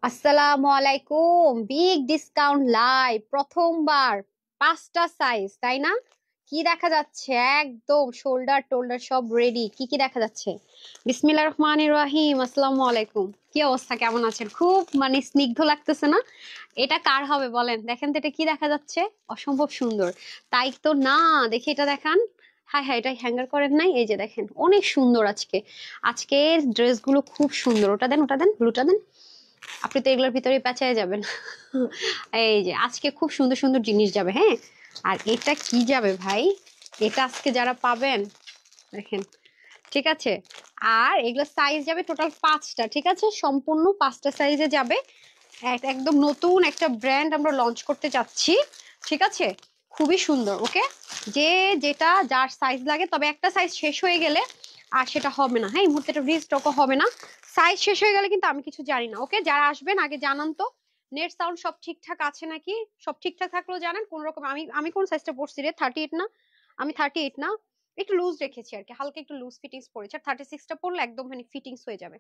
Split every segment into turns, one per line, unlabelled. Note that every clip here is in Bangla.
আসসালামু আলাইকুম। বিগ ডিসকাউন্ট লাইভ প্রথমবার 5টা সাইজ, তাই না? কি দেখা যাচ্ছে? একদম শোল্ডার টোল্ডার সব রেডি। কি কি দেখা যাচ্ছে? বিসমিল্লাহির রহমানির রহিম। আসসালামু আলাইকুম। কি অবস্থা, কেমন আছেন? খুব স্নিগ্ধ লাগতেছে না? এটা কার হবে বলেন? দেখেন তো এটা কি দেখা যাচ্ছে। অসম্ভব সুন্দর, তাই তো না? দেখি এটা দেখান। হ্যাঁ হ্যাঁ, এটা হ্যাঙ্গার করেন নাই? এই যে দেখেন, অনেক সুন্দর। আজকের ড্রেসগুলো খুব সুন্দর। ওটা দেন, ওটা দেন, ব্লুটা দেন। আপনি তো এগুলোর ভিতরে পেঁচায় যাবেন। এই যে আজকে খুব সুন্দর সুন্দর জিনিস যাবে, হ্যাঁ। আর এটা কি যাবে ভাই, এটা আজকে যারা পাবেন দেখেন, ঠিক আছে। আর এগুলো সাইজ যাবে টোটাল 5টা, ঠিক আছে, সম্পূর্ণ 5টা সাইজে যাবে। একদম নতুন একটা ব্র্যান্ড আমরা লঞ্চ করতে যাচ্ছি, ঠিক আছে। খুবই সুন্দর, ওকে। যে যেটা যার সাইজ লাগে, তবে একটা সাইজ শেষ হয়ে গেলে আর সেটা হবে না, হ্যাঁ। এই মুহূর্তে এটা রিস্টকও হবে না। সাইজ শেষ হয়ে গেলে কিন্তু আমি কিছু জানি না, ওকে। যারা আসবেন আগে জানান তো নেট সাউন্ড সব ঠিকঠাক আছে নাকি। সব ঠিকঠাক থাকলেও জানেন কোন রকম। আমি আমি কোন সাইজটা পড়ছি রে? 38 না? আমি 38 না, একটু লুজ রেখেছি আর কি, হালকা একটু লুজ ফিটিংস পড়েছে। আর 36টা পড়লে একদম ফিটিংস হয়ে যাবে।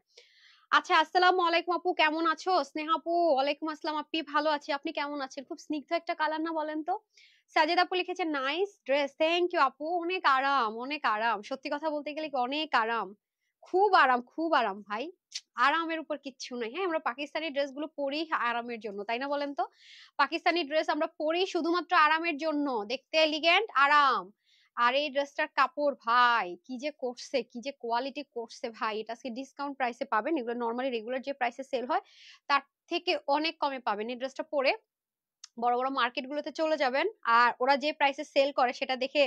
আচ্ছা, আসসালামু আলাইকুম আপু, কেমন আছো? স্নেহা আপু, ওয়ালাইকুম আসসালাম আপনি। ভালো আছি, আপনি কেমন আছেন? খুব স্নিগ্ধ একটা কালার না, বলেন তো? সাজেদ আপু লিখেছে নাইস ড্রেস, থ্যাংক ইউ আপু। অনেক আরাম, অনেক আরাম। সত্যি কথা বলতে গেলে কি, অনেক আরাম। খুব আরাম, খুব আরাম ভাই। আরামের উপর কিচ্ছু নাই, হ্যাঁ। আমরা পাকিস্তানি ড্রেসগুলো পরি আরামের জন্য, তাই না বলেন তো? পাকিস্তানি ড্রেস আমরা পরি শুধুমাত্র আরামের জন্য, দেখতে এলিগেন্ট, আরাম। আর এই ড্রেসটার কাপড় ভাই কি যে করছে, কি যে কোয়ালিটি করছে ভাই। এটা আজকে ডিসকাউন্ট প্রাইসে পাবেন। এগুলো নরমালি রেগুলার যে প্রাইসে সেল হয় তার থেকে অনেক কমে পাবেন। এই ড্রেসটা পরে বড় বড় মার্কেট গুলোতে চলে যাবেন, আর ওরা যে প্রাইসে সেল করে সেটা দেখে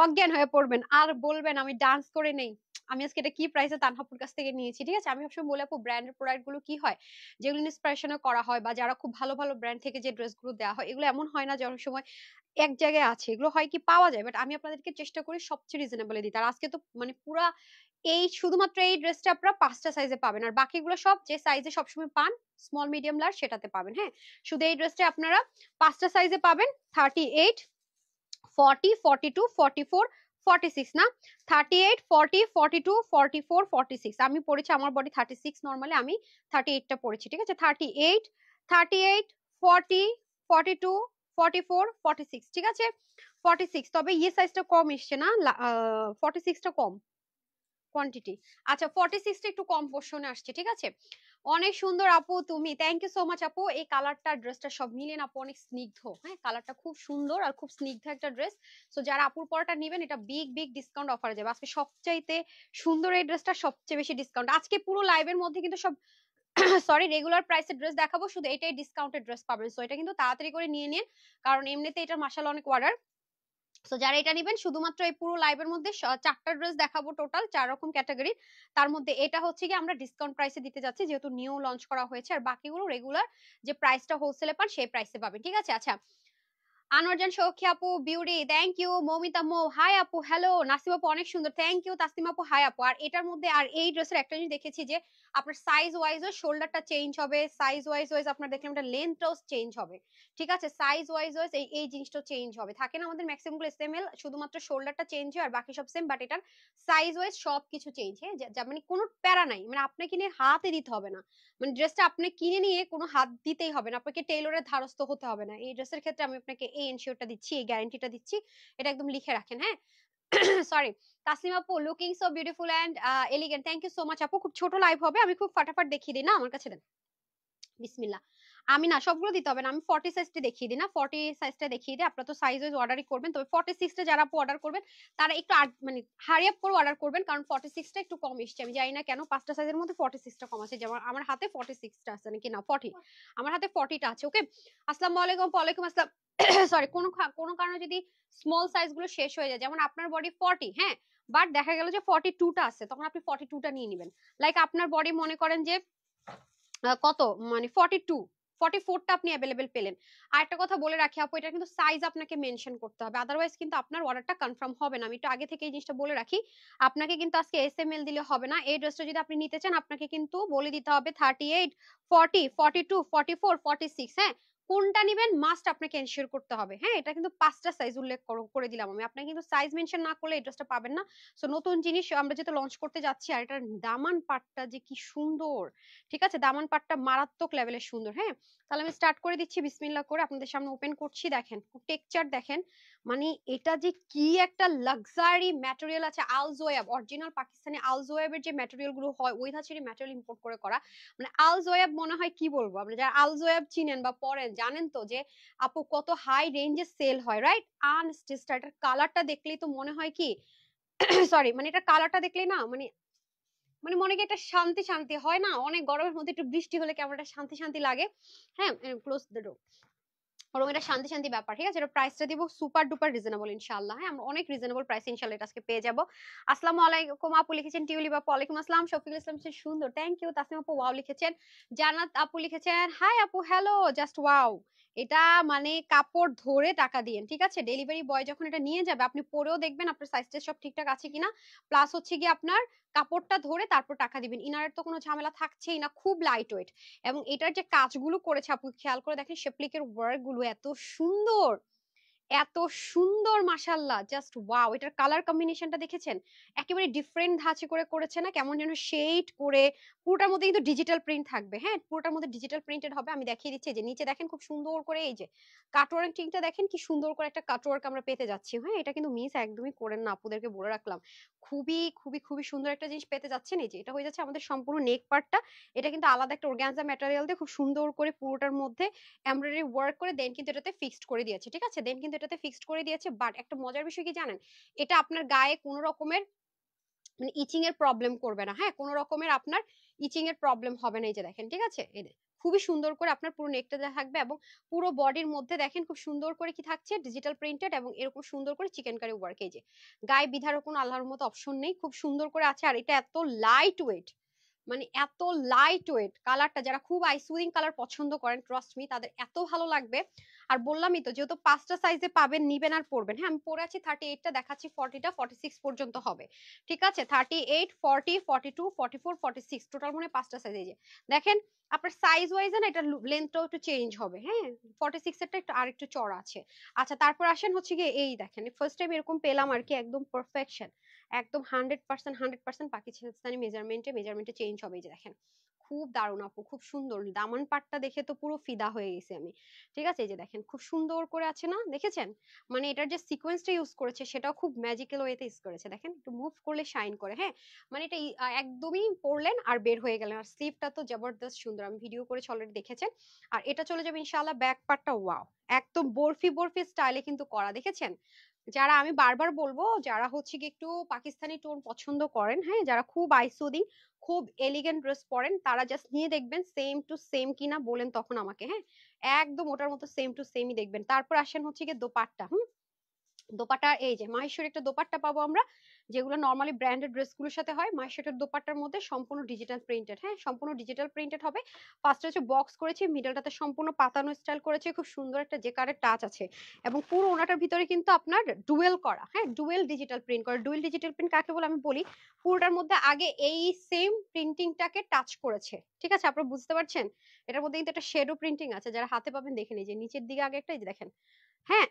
অজ্ঞান হয়ে পড়বেন, আর বলবেন আমি ডান্স করে নেই। আমি আজকে এটা কি প্রাইসে তানহাপুর কাছ থেকে নিয়েছি, ঠিক আছে। আমি সবসময় বলে, আপু ব্র্যান্ডের প্রোডাক্ট গুলো কি হয়, যেগুলো ইন্সপিরেশনে করা হয় বা যারা খুব ভালো ভালো ব্র্যান্ড থেকে যে ড্রেস গুলো দেওয়া হয়, এগুলো এমন হয় না যে অনেক সময় এক জায়গায় আছে। এগুলো হয় কি পাওয়া যায়, বাট আমি আপনাদেরকে চেষ্টা করি সবচেয়ে রিজনেবল দিতে। আর আজকে তো পুরা এই শুধুমাত্র এই ড্রেসটা আপনারা 5টা সাইজে পাবেন, আর বাকিগুলো সব যে সাইজে সবসময় পান, স্মল মিডিয়াম লার্জ, সেটাতে পাবেন, হ্যাঁ। শুধু এই ড্রেসটা আপনারা 5টা সাইজে পাবেন। 38, 40, 42, 44, 46 না, 38, 40, 42, 44, 46। আমি পড়েছি, আমার বডি 36 নর্মালি, আমি 38টা পড়েছি, ঠিক আছে। 38, 38, 40, 42, 44, 46, ঠিক আছে। 46, তবে ইয়ে সাইজটা কম এসছে না, 46টা কম কোয়ান্টিটি। আচ্ছা, 46টা একটু কম পোর্শনে আসছে, ঠিক আছে। অনেক সুন্দর আপু তুমি, থ্যাংক ইউ সো মাচ আপু। এই কালারটা ড্রেসটা সব মিলিয়ে আপু অনেক স্নিগ্ধ, হ্যাঁ। কালারটা খুব সুন্দর আর খুব স্নিগ্ধ একটা ড্রেস। সো যারা আপুর পরাটা নেবেন, এটা বিগ বিগ ডিসকাউন্ট অফারে যাবে আজকে। সবচাইতে সুন্দর এই ড্রেসটা সবচেয়ে বেশি ডিসকাউন্ট আজকে পুরো লাইভের মধ্যে কিন্তু সব সরি, রেগুলার প্রাইসের ড্রেস দেখাবো, শুধু এটাই ডিসকাউন্টেড ড্রেস পাবেন। সো এটা কিন্তু তাড়াতাড়ি করে নিয়ে নিন, কারণ এমনিতে এটা মাশাআল্লাহ অনেক অর্ডার। সো যারা এটা নেবেন, শুধুমাত্র এই পুরো লাইভের মধ্যে 4টা ড্রেস দেখাবো, টোটাল 4 রকম ক্যাটাগরি। তার মধ্যে এটা হচ্ছে কি আমরা ডিসকাউন্ট প্রাইসে দিতে যাচ্ছি, যেহেতু নিউ লঞ্চ করা হয়েছে। আর বাকিগুলো রেগুলার যে প্রাইসটা হোলসেলে পান সেই প্রাইসে পাবেন, ঠিক আছে। আচ্ছা, আনোয়ারজান সৌখী আপু বিউটি, থ্যাংক ইউ। মৌমিতা মো, হাই আপু, হ্যালো। নাসিম আপু অনেক সুন্দর, থ্যাংক ইউ। তাসনিম আপু, হাই আপু। আর এটার মধ্যে আর এই ড্রেসের একটা জিনিস দেখেছি যে আপনার সাইজ ওয়াইজ শোল্ডারটা চেঞ্জ হবে, সাইজ ওয়াইজ আপনার দেখলাম এটা লেন্থটাও চেঞ্জ হবে, ঠিক আছে। সাইজ ওয়াইজ এই এই জিনিসটা চেঞ্জ হবে, থাকে না আমাদের ম্যাক্সিমাম গুলো এসএমএল, শুধুমাত্র শোল্ডারটা চেঞ্জ হয় আর বাকি সব সেম, বাট এটার সাইজ ওয়াইজ সবকিছু চেঞ্জ, হ্যাঁ। কোনো প্যারা নাই, আপনাকে কিনে হাতে দিতে হবে না। ড্রেসটা আপনি কিনে নিয়ে কোনো হাত দিতেই হবে না, আপনাকে টেইলরের ধারস্থ হতে হবে না। এই ড্রেসের ক্ষেত্রে আমি আপনাকে এই এনশিওরটা দিচ্ছি, এই গ্যারান্টিটা দিচ্ছি। এটা একদম লিখে রাখেন, হ্যাঁ। সরি, তাসলিম আপু, looking so beautiful and elegant, thank you so much আপু। খুব ছোট লাইভ হবে, আমি খুব ফাটাফাট দেখিয়ে দিই না, আমার কাছে দেন। বিসমিল্লাহ। আমি না সবগুলো দিতে হবে না, আমি 40 সাইজটা দেখিয়ে দিই না, 40 সাইজটা দেখিয়ে দিই। আপনারা তো সাইজ ওয়াইজ অর্ডারই করবেন, তবে 46টা যারা আপু অর্ডার করবেন তারা একটু হারি আপ করে অর্ডার করবেন, কারণ 46টা একটু কম এসছে। আমি জানি না কেন 5টা সাইজের মধ্যে 46টা কম আছে, যেমন আমার হাতে 46টা আছে নাকি, না 40, আমার হাতে 40টা আছে, ওকে। আসসালামু আলাইকুম। ওয়ালাইকুম আসসালাম। সরি, কোনো কারণে যদি স্মল সাইজ গুলো শেষ হয়ে যায়, যেমন আপনার বডি 40, হ্যাঁ, বাট দেখা গেল যে 42টা আছে, তখন আপনি 42টা নিয়ে নেবেন। লাইক আপনার বডি মনে করেন যে কত, 42, 44টা আপনি অ্যাভেলেবেল পেলেন। আর একটা কথা বলে রাখি আপু, এটা কিন্তু সাইজ আপনাকে মেনশন করতে হবে, আদারওয়াইজ কিন্তু আপনার অর্ডারটা কনফার্ম হবে না। আমি একটু আগে থেকে এই জিনিসটা বলে রাখি, আপনাকে কিন্তু আজকে এসএমএল দিলে হবে না। এই ড্রেসটা যদি আপনি নিতে চান, আপনাকে কিন্তু বলে দিতে হবে 38, 40, 42, 44, 46, হ্যাঁ। কোনটা নেবেন মাস্ট আপনাকে এনশিওর করতে হবে। হ্যাঁ, এটা কিন্তু 5টা সাইজ উল্লেখ করে দিলাম আমি, আপনাকে কিন্তু সাইজ মেনশন না করলে এই ড্রেসটা পাবেন না। সো নতুন জিনিস আমরা যেটা লঞ্চ করতে যাচ্ছি, আর এটার দামান পাটটা যে কি সুন্দর, ঠিক আছে, দামান পাটটা মারাত্মক লেভেলের সুন্দর। হ্যাঁ, তাহলে আমি স্টার্ট করে দিচ্ছি বিসমিল্লাহ করে, আপনাদের সামনে ওপেন করছি। দেখেন টেক্সচার দেখেন, মানে এটা যে কি একটা লাক্সারি ম্যাটেরিয়াল আছে, আলজোয়াব অরিজিনাল পাকিস্তানি আলজোয়াবের যে ম্যাটেরিয়াল গুলো হয় ওই ধাঁচেরই ম্যাটেরিয়াল ইম্পোর্ট করে করা। মানে আলজোয়াব মনে হয় কি বলবো, আপনি যারা আলজোয়াব চিনেন বা পরেন জানেন তো যে আপু কত হাই রেঞ্জে সেল হয়, রাইট? আনস্টিচড, এটার কালারটা দেখলেই তো মনে হয় কি সরি, মানে এটা কালারটা দেখলেই না মানে মানে মনে কি একটা শান্তি শান্তি হয় না, অনেক গরমের মধ্যে একটু বৃষ্টি হলে কেমন একটা শান্তি শান্তি লাগে। হ্যাঁ, ক্লোজ দ্য ডোর। ওরকম একটা শান্তি শান্তি ব্যাপার, ঠিক আছে। এটা প্রাইসটা দিব সুপার ডুপার রিজনেবল ইনশাআল্লাহ। হ্যাঁ, আমরা অনেক রিজনেবল প্রাইসে ইনশাআল্লাহ এটা আজকে পেয়ে যাব। আসসালামু আলাইকুম আপু লিখেছেন, টিউলিপ আপু ওয়ালাইকুম আসসালাম, শফিকুল ইসলাম সুন্দর, থ্যাংক ইউ। তাসনিম আপু ওয়াও লিখেছেন, জান্নাত আপু লিখেছেন হাই আপু হ্যালো, জাস্ট ওয়াও। এটা মানে কাপড় ধরে টাকা দিয়েন, ঠিক আছে। ডেলিভারি বয় যখন এটা নিয়ে যাবে আপনি পরেও দেখবেন আপনার সাইজটা সব ঠিকঠাক আছে কিনা, প্লাস হচ্ছে কি আপনার কাপড়টা ধরে তারপর টাকা দিবেন। ইনারের তো কোনো ঝামেলা থাকছেই না, খুব লাইট ওয়েট। এবং এটার যে কাজগুলো করেছে আপু খেয়াল করে দেখেন, শেপলিকের ওয়ার্ক গুলো এত সুন্দর, এত সুন্দর, মাশাআল্লাহ, জাস্ট ওয়াও। এটার কালার কম্বিনেশনটা দেখেছেন, একেবারে ডিফারেন্ট ধাঁচে করে করেছে না, কেমন যেন শেড করে। পুরোটার মধ্যে কিন্তু ডিজিটাল প্রিন্ট থাকবে, হ্যাঁ পুরোটার মধ্যে ডিজিটাল প্রিন্টেড হবে। আমি দেখিয়ে দিচ্ছি, যে নিচে দেখেন খুব সুন্দর করে এই যে কাটওয়ার্কিংটা দেখেন কি সুন্দর করে একটা কাটওয়ার্ক আমরা পেতে যাচ্ছি। হ্যাঁ, এটা কিন্তু মিস একদমই করেন না, আপুদেরকে বলে রাখলাম। খুবই খুবই খুবই সুন্দর একটা জিনিস পেতে যাচ্ছেন। এই যে এটা হয়ে যাচ্ছে আমাদের সম্পূর্ণ নেক পার্টটা, এটা কিন্তু আলাদা একটা অর্গানজা ম্যাটেরিয়াল দিয়ে খুব সুন্দর করে পুরোটার মধ্যে এমব্রয়ডারি ওয়ার্ক করে দেন কিন্তু এটাতে ফিক্সড করে দিয়েছে, ঠিক আছে, দেন কিন্তু এটাতে ফিক্সড করে দিয়েছে। বাট একটা মজার বিষয় কি জানেন, এটা আপনার গায়ে কোনো রকমের মানে ইচিং এর প্রবলেম করবে না। হ্যাঁ, কোনো রকমের আপনার ইচিং এর প্রবলেম হবে না। এই যে দেখেন, ঠিক আছে, এই খুবই সুন্দর করে আপনার পুরো নেকটা থাকবে, এবং পুরো বডির মধ্যে দেখেন খুব সুন্দর করে কি থাকছে, ডিজিটাল প্রিন্টেড এবং এরকম সুন্দর করে চিকেন কারি ওয়ার্ক। এই যে গায়ে বিধারও কোনো আল্লাহর মতো অপশন নেই, খুব সুন্দর করে আছে। আর এটা এত লাইট ওয়েট, মানে এত লাইট ওয়েট, কালারটা যারা খুব আইসুইং কালার পছন্দ করেন ট্রাস্ট মি তাদের এত ভালো লাগবে। আর বললামই তো, যেহেতু 5টা সাইজে পাবেন, নিবেন আর পরবেন। হ্যাঁ, আমি পরে আছি 38টা, দেখাচ্ছি 40টা, 46 পর্যন্ত হবে, ঠিক আছে। 38, 40, 42, 44, 46, টোটাল মনে 5টা সাইজ। এই যে দেখেন আপনার সাইজ ওয়াইজ না এটা লেন্থটাও একটু চেঞ্জ হবে। হ্যাঁ, 46 এরটা একটু আরেকটু চড়া আছে। আচ্ছা, তারপর আসেন হচ্ছে গিয়ে এই দেখেন ফার্স্ট টাইম এরকম পেলাম আর কি, একদম পারফেকশন, একদম 100% পাকিস্তানি মেজারমেন্টে চেঞ্জ হবে। এই যে দেখেন খুব দারুণ আপু, খুব সুন্দর। দামান পাটটা দেখে তো পুরো ফিদা হয়ে গেছি আমি, ঠিক আছে। এই যে দেখেন খুব সুন্দর করে আছে না, দেখেছেন? মানে এটার যে সিকোয়েন্সটা ইউজ করেছে সেটাও খুব ম্যাজিক্যাল ওয়েতে ইউজ করেছে। দেখেন একটু মুভ করলে শাইন করে। হ্যাঁ, মানে এটা একদমই পরলেন আর বের হয়ে গেলেন। আর স্লিভটা তো জবরদস্ত সুন্দর, আমি ভিডিও করেছি অলরেডি, দেখেছেন। আর এটা চলে যাবে ইনশাআল্লাহ ব্যাক পার্টটা, ওয়াও, একদম বরফি বরফি স্টাইলে কিন্তু করা, দেখেছেন। যারা, আমি বারবার বলবো, যারা হচ্ছে কি একটু পাকিস্তানি টোন পছন্দ করেন, হ্যাঁ, যারা খুব আইসুদিং খুব এলিগেন্ট ড্রেস পরেন, তারা জাস্ট নিয়ে দেখবেন সেম টু সেম কিনা, বলেন তখন আমাকে। হ্যাঁ, একদম ওটার মতো সেম টু সেমই দেখবেন। তারপর আসেন হচ্ছে কি দোপাট্টা। দোপাট্টা, এই যে মাহেশ্বরী একটা দোপাট্টা পাবো আমরা, যেগুলো নর্মালি ব্র্যান্ডেড ড্রেসগুলোর সাথে হয়। মাহেশ্বরের দোপাট্টার মধ্যে সম্পূর্ণ ডিজিটাল প্রিন্টেড, হ্যাঁ সম্পূর্ণ ডিজিটাল প্রিন্টেড হবে। ফার্স্টে হচ্ছে বক্স করেছি, মিডলটাতে সম্পূর্ণ পাতানো স্টাইল করেছে, খুব সুন্দর একটা জেকারের টাচ আছে। এবং পুরো ওনাটার ভিতরে কিন্তু আপনার ডুয়েল করা, হ্যাঁ ডুয়েল ডিজিটাল প্রিন্ট করা। ডুয়েল ডিজিটাল প্রিন্ট কাকে বলে আমি বলি, পুরোটার মধ্যে আগে এই সেম প্রিন্টিংটাকে টাচ করেছে, ঠিক আছে, আপনারা বুঝতে পারছেন। এটার মধ্যে কিন্তু একটা শেডো প্রিন্টিং আছে, যারা হাতে পাবেন দেখে নিন, যে নিচের দিকে আগে একটা, এই যে দেখেন, হ্যাঁ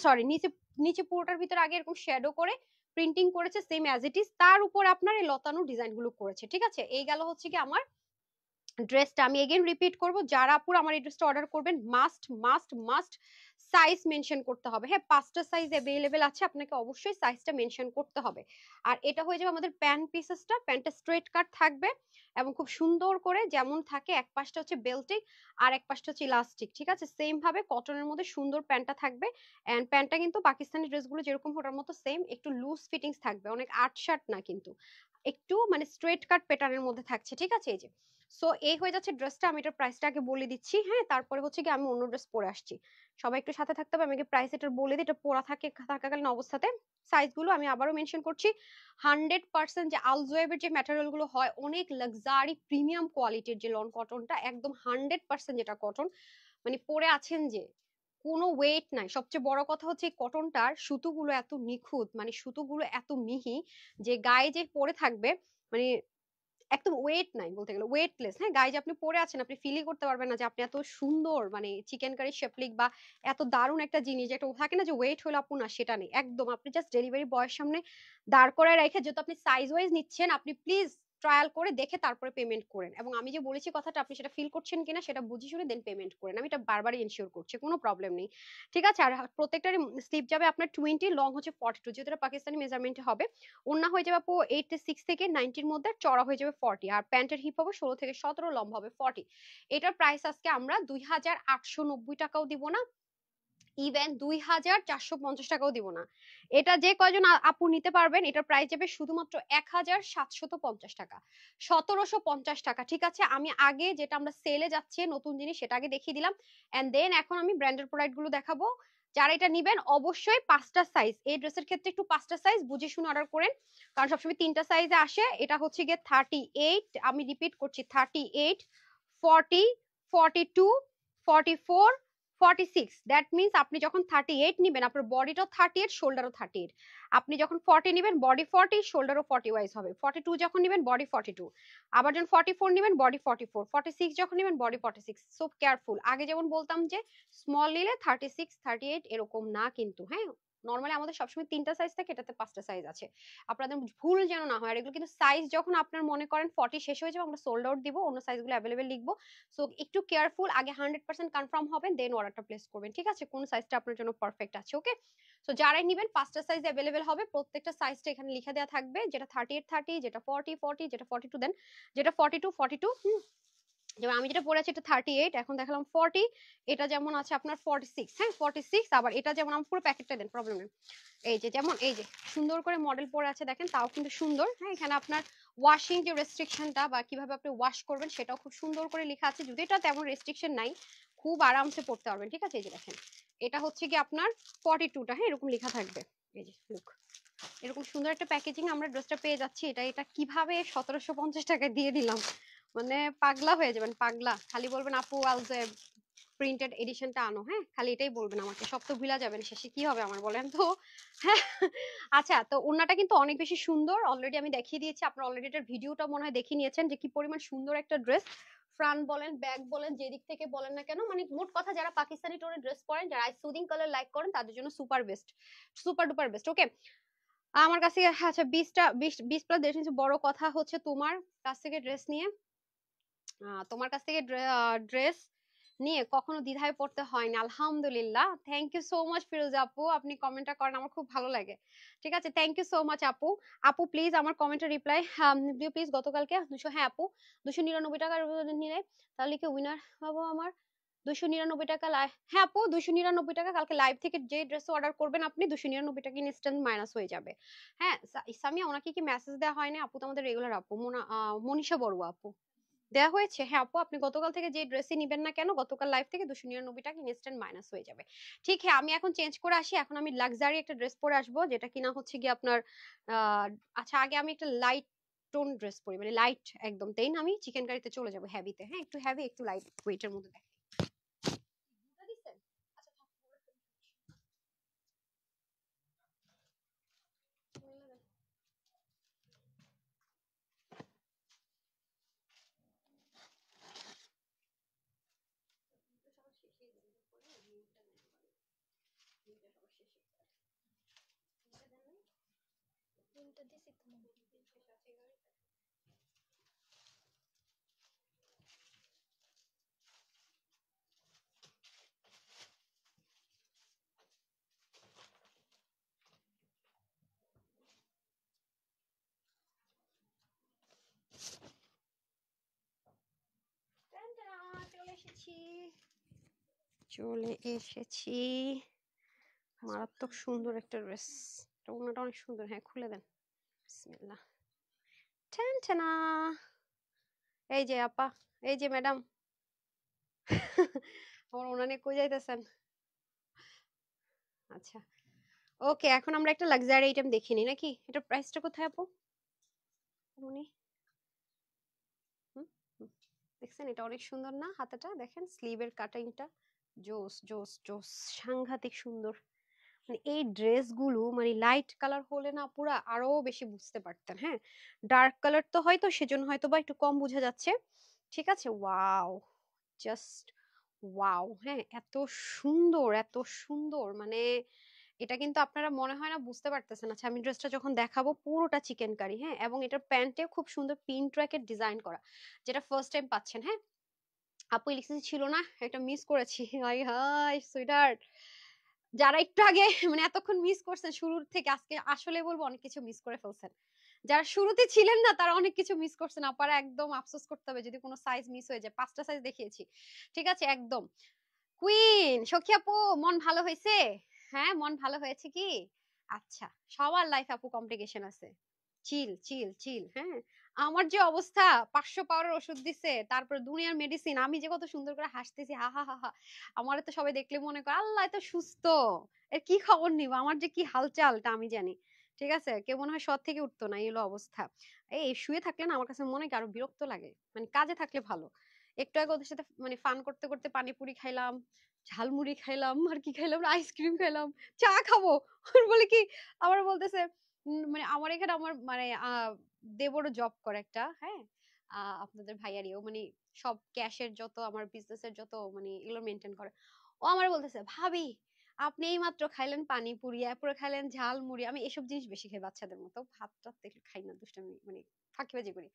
সরি, নিচে নিচে পুরোটার ভিতরে আগে এরকম শ্যাডো করে প্রিন্টিং করেছে সেম অ্যাজ ইট ইজ, তার উপর আপনার এই লতানো ডিজাইন গুলো করেছে, ঠিক আছে। এই গেল হচ্ছে কি আমার ড্রেসটা। আমি এগেন রিপিট করব, যারা আপুর আমার এই ড্রেসটা অর্ডার করবেন must must must size mention করতে হবে। হ্যাঁ, 5টা সাইজ অ্যাভেলেবেল আছে, আপনাকে অবশ্যই সাইজটা মেনশন করতে হবে। আর এটা হয়ে যাবে আমাদের প্যান্ট পিসেসটা, প্যান্টটা স্ট্রেট কাট থাকবে এবং খুব সুন্দর করে যেমন থাকে, এক পাশটা হচ্ছে বেল্টিং আর এক পাশটা হচ্ছে ইলাস্টিক, ঠিক আছে। সেম ভাবে কটনের মধ্যে সুন্দর প্যান্টটা থাকবে। এন্ড প্যান্টটা কিন্তু পাকিস্তানি ড্রেসগুলো যেরকম ওটার মতো সেম, একটু লুজ ফিটিংস থাকবে, অনেক আর্ট শার্ট না কিন্তু, একটু মানে স্ট্রেট কাট প্যাটার্নের মধ্যে থাকছে, ঠিক আছে। এই যে সো এই হয়ে যাচ্ছে ড্রেসটা। আমি এটার প্রাইসটা আগে বলে দিচ্ছি, হ্যাঁ তারপরে হচ্ছে কি আমি অন্য ড্রেস পরে আসছি। সবাই একটু সাথে থাকতে হবে, আমি প্রাইস এটা বলে দিই, এটা পরা থাকাকালীন অবস্থাতে সাইজগুলো আমি আবারও মেনশন করছি। 100% যে আলজোয়েবের যে ম্যাটেরিয়াল গুলো হয়, অনেক লাক্সারি প্রিমিয়াম কোয়ালিটির যে লন কটনটা, একদম 100% যেটা কটন, মানে পরে আছেন যে কোনো ওয়েট নাই। সবচেয়ে বড় কথা হচ্ছে এই কটনটার সুতোগুলো এত নিখুঁত, মানে সুতোগুলো এত মিহি, যে গায়ে যে পরে থাকবে মানে একদম ওয়েট নাই বলতে গেলে, ওয়েটলেস। হ্যাঁ গাইজ, আপনি পরে আছেন, আপনি ফিলই করতে পারবেন না যে আপনি এত সুন্দর মানে চিকেন কারি শেপলিক বা এত দারুণ একটা জিনিস যেটা থাকে না যে ওয়েট হলো আপু, না সেটা নেই একদম। আপনি জাস্ট ডেলিভারি বয়ের সামনে দাঁড় করায় রেখে, যেহেতু আপনি সাইজ ওয়াইজ নিচ্ছেন, আপনি প্লিজ ট্রায়াল করে দেখে তারপরে পেমেন্ট করেন। এবং আমি যে বলেছি কথাটা, আপনি সেটা ফিল করছেন কিনা সেটা বুঝে শুনে দেন পেমেন্ট করেন। আমি এটা বারবারই এনশিওর করছি, কোনো প্রবলেম নেই। ঠিক আছে। আর প্রত্যেকটারই স্লিপ যাবে আপনার 20, লং হচ্ছে 42, যেহেতু এটা পাকিস্তানি মেজারমেন্টে হবে। ওড়না হয়ে যাবে আপু 86 থেকে 90-র মধ্যে, চড়া হয়ে যাবে 40। আর প্যান্টের হিপ হবে 16 থেকে 17, লম্বা হবে 40। এটার প্রাইস আজকে আমরা 2890 টাকাও দিব না, ইভেন 2450 টাকাও দিব না। এটা যে কয়জন আপু নিতে পারবেন, এটার প্রাইস যাবে শুধুমাত্র 1750 টাকা, 1750 টাকা। ঠিক আছে। আমি আগে যেটা আমরা সেলে যাচ্ছে নতুন জিনিস, সেটা আগে দেখিয়ে দিলাম, এন্ড দেন এখন আমি ব্র্যান্ডেড প্রোডাক্ট গুলো দেখাবো। যারা এটা নিবেন অবশ্যই 5টা সাইজ, এই ড্রেসের ক্ষেত্রে একটু 5টা সাইজ বুঝে শুনে অর্ডার করেন, কারণ সবসময় 3টা সাইজে আসে। এটা হচ্ছে গিয়ে 38, আমি রিপিট করছি 38, 40, 42, 44, 46। দ্যাট মিনস আপনি যখন 38 নিবেন, আপনার বডিটাও 38, শোল্ডারও 38। আপনি যখন 40 নিবেন, বডি 40, শোল্ডারও 40 ওয়াইজ হবে। 42 যখন নিবেন, বডি 42। আবার যখন 44 নিবেন, বডি 44। 46 যখন নিবেন, বডি 46। So careful. আগে যেমন বলতাম যে স্মল নিলে 36, 38 এরকম না কিন্তু, হ্যাঁ। নর্মালি আমাদের সবসময় 3টা সাইজ থাকে, এটাতে 5টা সাইজ আছে। আপনাদের ভুল যেন না হয়। আর এগুলো কিন্তু সাইজ যখন আপনার মনে করেন 40 শেষ হয়ে যাবে, আমরা সোল্ড আউট দিব, অন্য সাইজগুলো অ্যাভেলেবেল লিখবো। সো একটু কেয়ারফুল, আগে 100% কনফার্ম হবেন, দেন অর্ডারটা প্লেস করবেন। ঠিক আছে, কোন সাইজটা আপনার জন্য পারফেক্ট আছে। ওকে। সো যারাই নেবেন 5টা সাইজ অ্যাভেলেবেল হবে, প্রত্যেকটা সাইজটা এখানে লিখে দেওয়া থাকবে, যেটা 38 30, যেটা 40 40, যেটা 42 দেন, যেটা 42 42। যেমন আমি যেটা পরে আছি এটা 38, এখন দেখালাম 40, এটা যেমন আছে আপনার 46। হ্যাঁ 46। আবার এটা যেমন আমি পুরো প্যাকেটটা দেন, প্রবলেম নেই। এই যে যেমন এই যে সুন্দর করে মডেল পরে আছে দেখেন, তাও কিন্তু সুন্দর। হ্যাঁ এখানে আপনার ওয়াশিং যে রেস্ট্রিকশনটা বা কিভাবে আপনি ওয়াশ করবেন সেটাও খুব সুন্দর করে লেখা আছে, যদি এটা তেমন রেস্ট্রিকশন নাই, খুব আরামসে পড়তে পারবেন। ঠিক আছে। এই যে দেখেন, এটা হচ্ছে কি আপনার 42টা, হ্যাঁ এরকম লেখা থাকবে। এই যে লুক, এরকম সুন্দর একটা প্যাকেজিং আমরা ড্রেসটা পেয়ে যাচ্ছি। এটা কিভাবে 1750 টাকায় দিয়ে দিলাম, মানে পাগলা হয়ে যাবেন, পাগলা। খালি বলবেন আপু আলজে প্রিন্টেড এডিশনটা আনো, হ্যাঁ খালি এটাই বলবেন আমাকে, সব তো ভুলা যাবেন, শেষে কি হবে আমার বলেন তো। হ্যাঁ। আচ্ছা, তো ওন্নাটা কিন্তু অনেক বেশি সুন্দর, অলরেডি আমি দেখিয়ে দিয়েছি, আপনারা অলরেডি এটার ভিডিওটা মনে হয় দেখিয়ে নিয়েছেন যে কি পরিমাণ সুন্দর একটা ড্রেস। ফ্রন্ট বলেন, ব্যাক বলেন, যেদিক থেকে বলেন না কেন, মানে মোট কথা যারা পাকিস্তানি টোনের ড্রেস পরেন, যারা সুদিং কালার লাইক করেন, তাদের জন্য super best, super duper best. Okay. আমার কাছে আচ্ছা 20টা 20 প্লাস ড্রেস নিয়েছি। বড় কথা হচ্ছে তোমার কাছ থেকে ড্রেস নিয়ে, তোমার কাছ থেকে ড্রেস নিয়ে কখনো দ্বিধায় পড়তে হয়নি, আলহামদুলিল্লাহ। থ্যাংক ইউ সো মাচ ফিরোজা আপু, আপনি কমেন্টটা করেন, আমার খুব ভালো লাগে। ঠিক আছে, থ্যাংক ইউ সো মাচ আপু। আপু প্লিজ আমার কমেন্টের রিপ্লাই দিও প্লিজ। গতকালকে 200, হ্যাঁ আপু 299 টাকার নিলে তাহলে কি উইনার হবো আমার? 299 টাকা হ্যাঁ আপু 299 টাকা। কালকে লাইভ থেকে যে ড্রেস অর্ডার করবেন আপনি, 299 টাকা ইনস্ট্যান্ট মাইনাস হয়ে যাবে। হ্যাঁ সামিয়া, ওনাকে কি মেসেজ দেওয়া হয় না? আপু তো আমাদের রেগুলার আপু, মনীষা বড়ুয়া আপু দেওয়া হয়েছে। হ্যাঁ আপু, আপনি গতকাল থেকে যে ড্রেসই নিবেন না কেন, গতকাল লাইভ থেকে 299 টাকা ইনস্ট্যান্ট মাইনাস হয়ে যাবে। ঠিক। হ্যাঁ আমি এখন চেঞ্জ করে আসি, এখন আমি লাক্সারি একটা ড্রেস পরে আসবো, যেটা কিনা হচ্ছে কি আপনার আচ্ছা আগে আমি একটা লাইট টোন ড্রেস পরি, মানে লাইট একদম, দেন আমি চিকেন কারিতে চলে যাবো হ্যাভিতে। হ্যাঁ একটু হ্যাভি, একটু লাইট ওয়েটের মধ্যে দেখ। চলে এসেছি, চলে এসেছি। মারাত্মক সুন্দর একটা ড্রেস, ওনাটা অনেক সুন্দর। হ্যাঁ খুলে দেন, বিসমিল্লাহ। টেন টেনা, এই যে আপা, এই যে ম্যাডাম। আমার ওনা নিয়ে কই যাইতেছেন? আচ্ছা ওকে, এখন আমরা একটা লাক্সারি আইটেম দেখে নিই নাকি। এটার প্রাইসটা কোথায় আপু? উনি দেখছেন, এটা অনেক সুন্দর না? হাতাটা দেখেন, স্লিভের কাটিংটা জোস জোস জোস, সাংঘাতিক সুন্দর। মানে এই ড্রেসগুলো মানে লাইট কালার হলে না পুরা আরো বেশি বুঝতে পারতেন। হ্যাঁ, ডার্ক কালার তো হয়তো সেজন্য হয়তো বা একটু কম বোঝা যাচ্ছে। ঠিক আছে, ওয়াও, জাস্ট ওয়াও। হ্যাঁ, এত সুন্দর, এত সুন্দর, মানে এটা কিন্তু আপনারা মনে হয় না বুঝতে পারতেছেন। আচ্ছা, আমি ড্রেসটা যখন দেখাবো, পুরোটা চিকেন কারি। হ্যাঁ, এবং এটার প্যান্টে খুব সুন্দর পিন ট্র্যাকের ডিজাইন করা, যেটা ফার্স্ট টাইম পাচ্ছেন। হ্যাঁ, আপু লিখেছি ছিল না, এটা মিস করেছি। হাই হাই সুইটহার্ট, যারা একটু আগে মানে এতক্ষণ মিস করছেন শুরুর থেকে, আজকে আসলে বলবো অনেক কিছু মিস করে ফেলছেন। যারা শুরুতে ছিলেন না তারা অনেক কিছু মিস করছেন। আপারা একদম আফসোস করতে হবে যদি কোনো সাইজ মিস হয়ে যায়। 5টা সাইজ দেখিয়েছি। ঠিক আছে, একদম কুইন সখী আপু, মন ভালো হয়েছে? হ্যাঁ, মন ভালো হয়েছে কি? আচ্ছা, সবার লাইফ আপু কমপ্লিকেশন আছে। চিল চিল চিল। হ্যাঁ, আমার যে অবস্থা, 500 পাওয়ারের ওষুধ দিছে, তারপর দুনিয়ার মেডিসিন, আমি যে কত সুন্দর করে হাসতেছি, হা হা হা হা। আমার তো সবাই দেখলে মনে করে আল্লাহ এত সুস্থ, এর কি খবর নিব, আমার যে কি হালচালটা আমি জানি। ঠিক আছে, কেউ মনে হয় সৎ থেকে উঠতো না, এই হলো অবস্থা। এই শুয়ে থাকলে না আমার কাছে মনে হয় আরো বিরক্ত লাগে, মানে কাজে থাকলে ভালো। একটু আগে ওদের সাথে মানে ফান করতে করতে পানিপুরি খাইলাম, ঝালমুড়ি খাইলাম, আর কি খাইলাম, আইসক্রিম খাইলাম, চা খাবো। আর বলে কি, আবার বলতেছে মানে আমার এখানে আমার মানে দেবরও জব করে একটা। হ্যাঁ, আপনাদের ভাইয়ারিও মানে সব ক্যাশের যত আমার বিজনেসের যত মানে এগুলো মেনটেন করে। ও আমার বলতেছে, ভাবি আপনি এই মাত্র খাইলেন পানিপুরি, এরপরে খাইলেন ঝালমুড়ি। আমি এসব জিনিস বেশি খাই বাচ্চাদের মতো, ভাত টাত একটু খাই না, দুষ্টামি মানে ফাঁকিবাজি করি।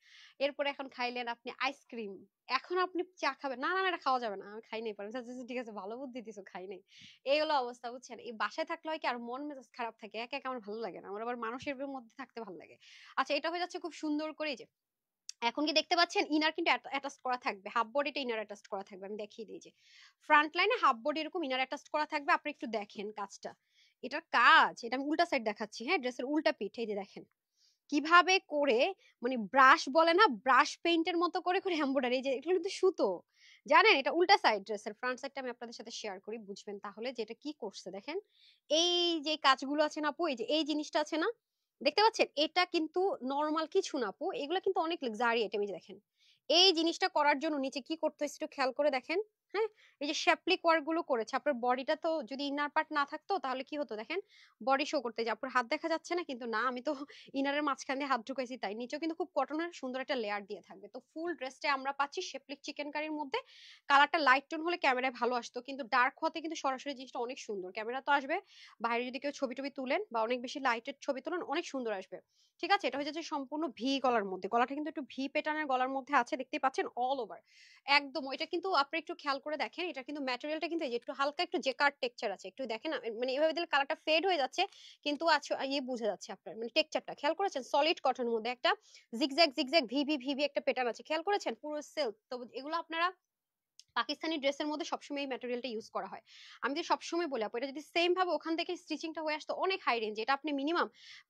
এরপরে এখন খাইলেন আপনি আইসক্রিম, এখন আপনি চা খাবেন? না না না, এটা খাওয়া যাবে না, আমি খাই নাই পারেন। ঠিক আছে, ভালো বুদ্ধি দিছো, খাই নাই। এই হলো অবস্থা, বুঝছেন? এই বাসায় থাকলে হয় কি, আর মন মেজাজ খারাপ থাকে, একা একা আমার ভালো লাগে না, আমার আবার মানুষের মধ্যে থাকতে ভালো লাগে। আচ্ছা, এটা হয়ে যাচ্ছে খুব সুন্দর করে, এই যে এখন কি দেখতে পাচ্ছেন, ইনার কিন্তু অ্যাটাচ করা থাকবে, হাফ বডিটা ইনার অ্যাটাচ করা থাকবে। আমি দেখিয়ে দিই, যে ফ্রন্ট লাইনে হাফ বডি এরকম ইনার অ্যাটাচ করা থাকবে। আপনি একটু দেখেন কাজটা, এটার কাজ, এটা আমি উল্টা সাইড দেখাচ্ছি। হ্যাঁ, ড্রেসের উল্টা পিঠ, এই যে দেখেন কিভাবে করে, মানে ব্রাশ বলে না, ব্রাশ পেইন্টের মতো করে করে এমব্রয়ডারি, যে এগুলো কিন্তু সুতো। জানেন, এটা উল্টা সাইড, ড্রেসের ফ্রন্ট সাইডটা আমি আপনাদের সাথে শেয়ার করি, বুঝবেন তাহলে যে এটা কি করছে। দেখেন এই যে কাজগুলো আছে না আপু, এই যে এই জিনিসটা আছে না, দেখতে পাচ্ছেন? এটা কিন্তু নরমাল কিছু না আপু, এগুলো কিন্তু অনেক লাক্সারি আইটেম। এই যে দেখেন, এই জিনিসটা করার জন্য নিচে কি করতে হয়েছে একটু খেয়াল করে দেখেন। হ্যাঁ, এই যে শ্যাপলিক ওয়ার্ক গুলো করেছে। আপনার বডিটা তো যদি ইনার পার্ট না থাকতো তাহলে কি হতো দেখেন, বডি শো করতে, যে আপনার হাত দেখা যাচ্ছে না, কিন্তু না, আমি তো ইনারের মাঝখান দিয়ে হাত ঢুকাইছি, তাই নিচেও কিন্তু খুব কটনের সুন্দর একটা লেয়ার দিয়ে থাকবে। তো ফুল ড্রেসটা আমরা পাচ্ছি শেপলিক চিকেন কারির মধ্যে। কালারটা লাইট টোন হলে ক্যামেরায় ভালো আসতো, কিন্তু ডার্ক হতে কিন্তু সরাসরি জিনিসটা অনেক সুন্দর। ক্যামেরা তো আসবে, বাইরে যদি কেউ ছবি টবি তুলেন বা অনেক বেশি লাইটের ছবি তুলেন, অনেক সুন্দর আসবে। ঠিক আছে, এটা হয়ে যাচ্ছে সম্পূর্ণ ভি গলার মধ্যে, গলাটা কিন্তু একটু ভি প্যাটার্নের গলার মধ্যে আছে, দেখতে পাচ্ছেন অল ওভার একদম। ওইটা কিন্তু আপনি একটু খেয়াল করে দেখেন, এটা কিন্তু ম্যাটেরিয়ালটা কিন্তু এই যে একটু হালকা একটু জেকার্ড টেক্সচার আছে, একটু দেখেন না, মানে এভাবে দিলে কালারটা ফেড হয়ে যাচ্ছে, কিন্তু আছে ইয়ে বোঝা যাচ্ছে আপনার মানে টেক্সচারটা খেয়াল করেছেন, সলিড কটনের মধ্যে একটা জিগজ্যাগ জিগজ্যাগ ভিভি ভিভি একটা প্যাটার্ন আছে, খেয়াল করেছেন? পুরো সেলফ। তো এগুলো আপনারা পাকিস্তানি ড্রেসের মধ্যে সবসময় এই ম্যাটেরিয়ালটা ইউজ করা হয়। আমি যে সবসময় বলি আপু, এটা যদি সেম ভাবে ওখান থেকে স্টিচিংটা হয়ে আসতো অনেক হাই রেঞ্জ, এটা আপনি মিনিমাম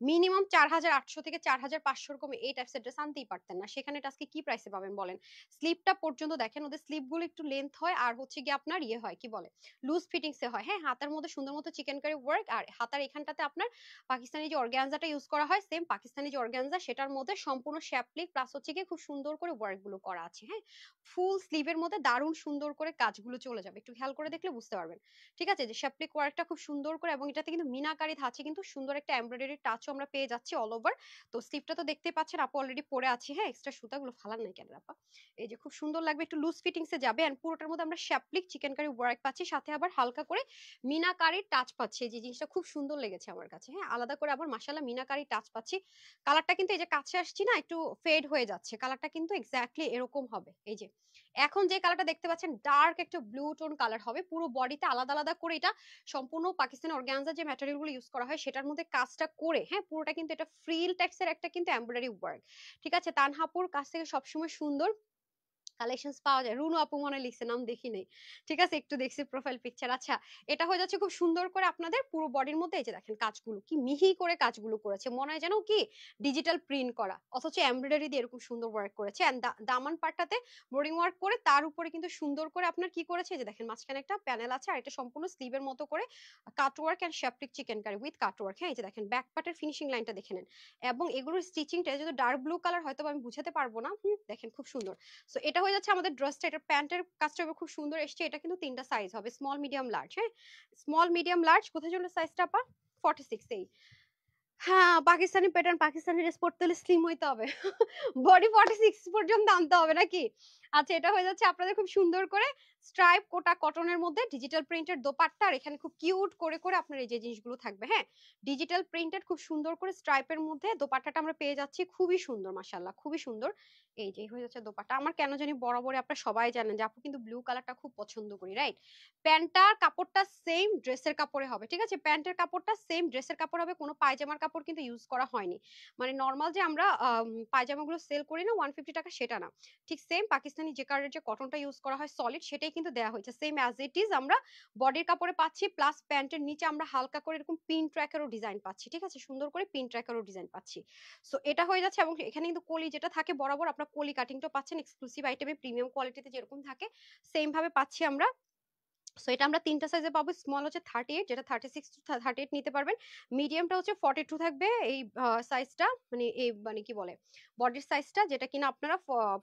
মিনিমাম 4800 থেকে 4500 এরকম এই টাইপসের ড্রেস আনতেই পারতেন না। সেখানে এটা আজকে কি প্রাইসে পাবেন বলেন? স্লিপটা পর্যন্ত দেখেন, ওদের স্লিপ গুলো একটু লেন্থ হয়, আর হচ্ছে কি আপনার ইয়ে হয়, কি বলে, লুজ ফিটিংস এ হয়। হ্যাঁ, হাতার মধ্যে সুন্দর মতো চিকেন কারি ওয়ার্ক, আর হাতার এখানটাতে আপনার পাকিস্তানি যে অর্গানজাটা ইউজ করা হয়, সেম পাকিস্তানি যে অর্গানজা সেটার মধ্যে সম্পূর্ণ শ্যাপলিক প্লাস হচ্ছে কি খুব সুন্দর করে ওয়ার্ক গুলো করা আছে। হ্যাঁ, ফুল স্লিভের মধ্যে দারুণ সুন্দর করে কাজগুলো চলে যাবে, একটু খেয়াল করে দেখলে বুঝতে পারবেন। ঠিক আছে, যে শ্যাপলিক ওয়ার্কটা খুব সুন্দর করে, এবং এটাতে কিন্তু মিনাকারি ধাঁচে কিন্তু সুন্দর একটা এমব্রয়ডারি টাচও আমরা পেয়ে যাচ্ছি অল ওভার। তো স্লিভটা তো দেখতেই পাচ্ছেন, আপু অলরেডি পরে আছি। হ্যাঁ, এক্সট্রা সুতাগুলো ফালান নাই কেন আপা? এই যে খুব সুন্দর লাগবে, একটু লুজ ফিটিংস এ যাবে, এন্ড পুরোটার মধ্যে আমরা শ্যাপলিক চিকেন কারি ওয়ার্ক পাচ্ছি, সাথে আবার হালকা করে মিনাকারির টাচ পাচ্ছি, যে জিনিসটা খুব সুন্দর লেগেছে আমার কাছে। হ্যাঁ, আলাদা করে আবার মাশাআল্লাহ মিনাকারি টাচ পাচ্ছি। কালারটা কিন্তু এই যে কাছে আসছি না, একটু ফেড হয়ে যাচ্ছে, কালারটা কিন্তু এক্স্যাক্টলি এরকম হবে। এই যে এখন যে কালারটা দেখতে পাচ্ছেন ডার্ক একটা ব্লু টোন কালার হবে, পুরো বডিতে আলাদা আলাদা করে এটা সম্পূর্ণ পাকিস্তানি অর্গানজা যে ম্যাটেরিয়াল গুলো ইউজ করা হয় সেটার মধ্যে কাজটা করে। হ্যাঁ, পুরোটা কিন্তু এটা ফ্রিল টাইপসের একটা কিন্তু এমব্রয়ডারি ওয়ার্ক। ঠিক আছে, তানহাপুর কাছ থেকে সবসময় সুন্দর কালেকশনস পাওয়া যায়। রুনু আপু মনে লিখছে, নাম দেখি নাই। ঠিক আছে, একটু দেখছি প্রোফাইল পিকচার। আচ্ছা, এটা হয়ে যাচ্ছে খুব সুন্দর করে আপনাদের পুরো বডির মধ্যে। এই যে দেখেন কাজগুলো কি মিহি করে কাজগুলো করেছে, মনে হয় যেন কি ডিজিটাল প্রিন্ট করা, অথচ এমব্রয়ডারি দিয়ে এরকম সুন্দর ওয়ার্ক করেছে। এন্ড দামান পাটটাতে বোরিং ওয়ার্ক করে, তার উপরে কিন্তু সুন্দর করে আপনার কি করেছে, এই যে দেখেন মাঝখানে একটা প্যানেল আছে, আর এটা সম্পূর্ণ স্লিভের মতো করে কাট ওয়ার্ক এন্ড শ্যাপটিক chicken curry with cut work. হ্যাঁ, এই যে দেখেন ব্যাক পার্টের ফিনিশিং লাইনটা দেখে নেন, এবং এগুলোর স্টিচিংটা যদি ডার্ক ব্লু কালার হয়তো আমি বুঝাতে পারবো না। দেখেন খুব সুন্দর। সো এটা হয়ে যাচ্ছে আমাদের ড্রেসটা, এটা প্যান্টের কাজটা খুব সুন্দর এসছে। এটা কিন্তু তিনটা সাইজ হবে, স্মল মিডিয়াম লার্জ। হ্যাঁ, স্মল মিডিয়াম লার্জ। কোথায় চলে সাইজটা আপা? 46। এই হ্যাঁ, পাকিস্তানি প্যাটার্ন, পাকিস্তানি ড্রেস পড়তে হলে স্লিম হইতে হবে। বডি 46 পর্যন্ত আনতে হবে নাকি? আচ্ছা, এটা হয়ে যাচ্ছে আপনাদের খুব সুন্দর করে স্ট্রাইপ কোটা কটনের মধ্যে ডিজিটাল প্রিন্টেড দোপাট্টা, আর এখানে খুব কিউট করে করে আপনার এই যে জিনিসগুলো থাকবে। হ্যাঁ, ডিজিটাল প্রিন্টেড খুব সুন্দর করে স্ট্রাইপের মধ্যে দোপাট্টাটা আমরা পেয়ে যাচ্ছি, খুবই সুন্দর মাশাআল্লাহ, খুবই সুন্দর। এই যে হয়ে যাচ্ছে দোপাট্টা। আমার কেন জানি বরাবরই আপনারা সবাই জানেন যে আপু কিন্তু ব্লু কালারটা খুব পছন্দ করি, রাইট? প্যান্টটার কাপড়টা সেম ড্রেসের কাপড়ে হবে, ঠিক আছে? প্যান্টের কাপড়টা সেম ড্রেসের কাপড় হবে, কোনো পায়জামার কাপড় কিন্তু ইউজ করা হয়নি। মানে নর্মাল যে আমরা পায়জামাগুলো সেল করি না 150 টাকা, সেটা না। ঠিক সেম পাকিস্তানি যে কালারের যে কটনটা ইউজ করা হয় সলিড, সেটাই কিন্তু দেওয়া হয়েছে সেম অ্যাজ ইট ইজ। আমরা বডির কাপড়ে পাচ্ছি, প্লাস প্যান্টের নিচে আমরা হালকা করে এরকম পিন ট্র্যাকেরও ডিজাইন পাচ্ছি, ঠিক আছে? সুন্দর করে পিন ট্র্যাকেরও ডিজাইন পাচ্ছি। সো এটা হয়ে যাচ্ছে, এবং এখানে কিন্তু কলি যেটা থাকে বরাবর, আপনার কলি কাটিংটা পাচ্ছেন এক্সক্লুসিভ আইটেমে, প্রিমিয়াম কোয়ালিটিতে যেরকম থাকে সেম ভাবে পাচ্ছি আমরা। সো এটা আমরা তিনটা সাইজে পাবো। স্মল হচ্ছে 38, যেটা 36 টু 38 নিতে পারবেন। মিডিয়ামটা হচ্ছে 42 থাকবে এই সাইজটা, মানে এই মানে কি বলে বডির সাইজটা, যেটা কিনা আপনারা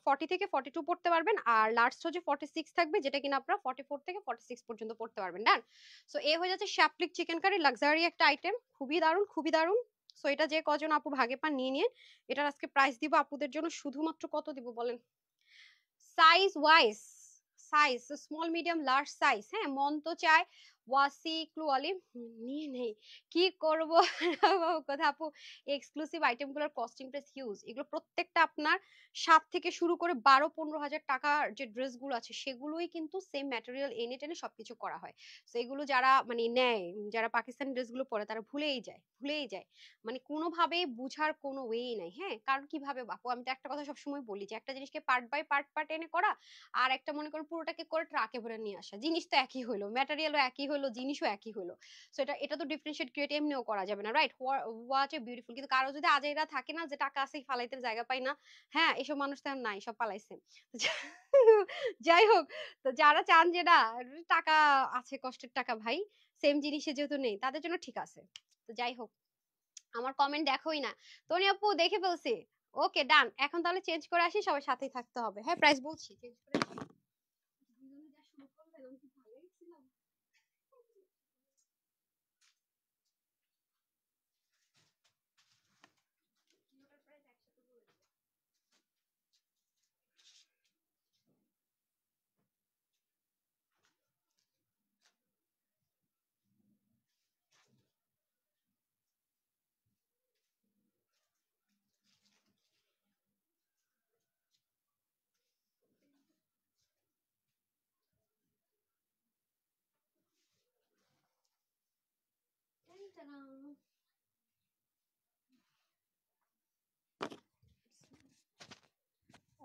40 থেকে 42 পড়তে পারবেন। আর লার্জ হচ্ছে 46 থাকবে, যেটা কিনা আপনারা 44 থেকে 46 পর্যন্ত পড়তে পারবেন। ডান। সো এ হয়ে যাচ্ছে শাপলিক চিকেন কারি, লাক্সারি একটা আইটেম, খুবই দারুণ, খুবই দারুণ। সো এটা যে কজন আপু ভাগে পান নিয়ে নিয়ে। এটার আজকে প্রাইস দিব আপুদের জন্য শুধুমাত্র কত দিব বলেন? Size wise, size small medium large size. হ্যাঁ, মন তো চায় ওয়াসি ক্লু অলিভ নিয়ে নেই, কি করব। কথা আপু, এক্সক্লুসিভ আইটেমগুলোর কস্টিং প্রাইস হিউজ। এগুলো প্রত্যেকটা আপনার 7 থেকে শুরু করে 12-15 হাজার টাকার যে ড্রেসগুলো আছে সেগুলোই কিন্তু সেম ম্যাটেরিয়াল এনে টেনে সবকিছু করা হয়। তো এগুলো যারা মানে নেয়, যারা পাকিস্তানি ড্রেসগুলো পরে, তারা ভুলেই যায়, ভুলেই যায়। মানে কোনোভাবেই বুঝার কোনো ওয়েই নাই। হ্যাঁ, কারণ কিভাবে বাপু, আমি তো একটা কথা সবসময় বলি যে একটা জিনিসকে পার্ট বাই পার্ট পার্ট এনে করা, আর একটা মনে করেন পুরোটাকে করে ট্রাকে ভরে নিয়ে আসা, জিনিস তো একই হলো, ম্যাটেরিয়ালও একই হলো, জিনিসও একই হলো। সো এটা এটা তো ডিফারেন্সিয়েট ক্রিয়েট এমনিও করা যাবে না, রাইট? Watch a beautiful. কিন্তু কারো যদি আজাইরা থাকে না যে টাকা আছে ফালাইতে জায়গা পাই না, হ্যাঁ, এসব মানুষ তো আর নাই, সব পালাইছে। যাই হোক, তো যারা চান যে না টাকা আছে, কষ্টের টাকা ভাই, সেম জিনিসে যেহেতু নেই, তাদের জন্য ঠিক আছে। তো যাই হোক, আমার কমেন্ট দেখোই না। তনি আপু দেখে ফেলছি। ওকে, ডান। এখন তাহলে চেঞ্জ করে আসি, সবার সাথেই থাকতে হবে। হ্যাঁ, প্রাইস বলছি, চেঞ্জ করে আসি। দুজনে যা শুরু করলেন, আমি কি ভালোই ছিলাম? দুটোর প্রাইস একসাথে বলে দিই। টান-টানা।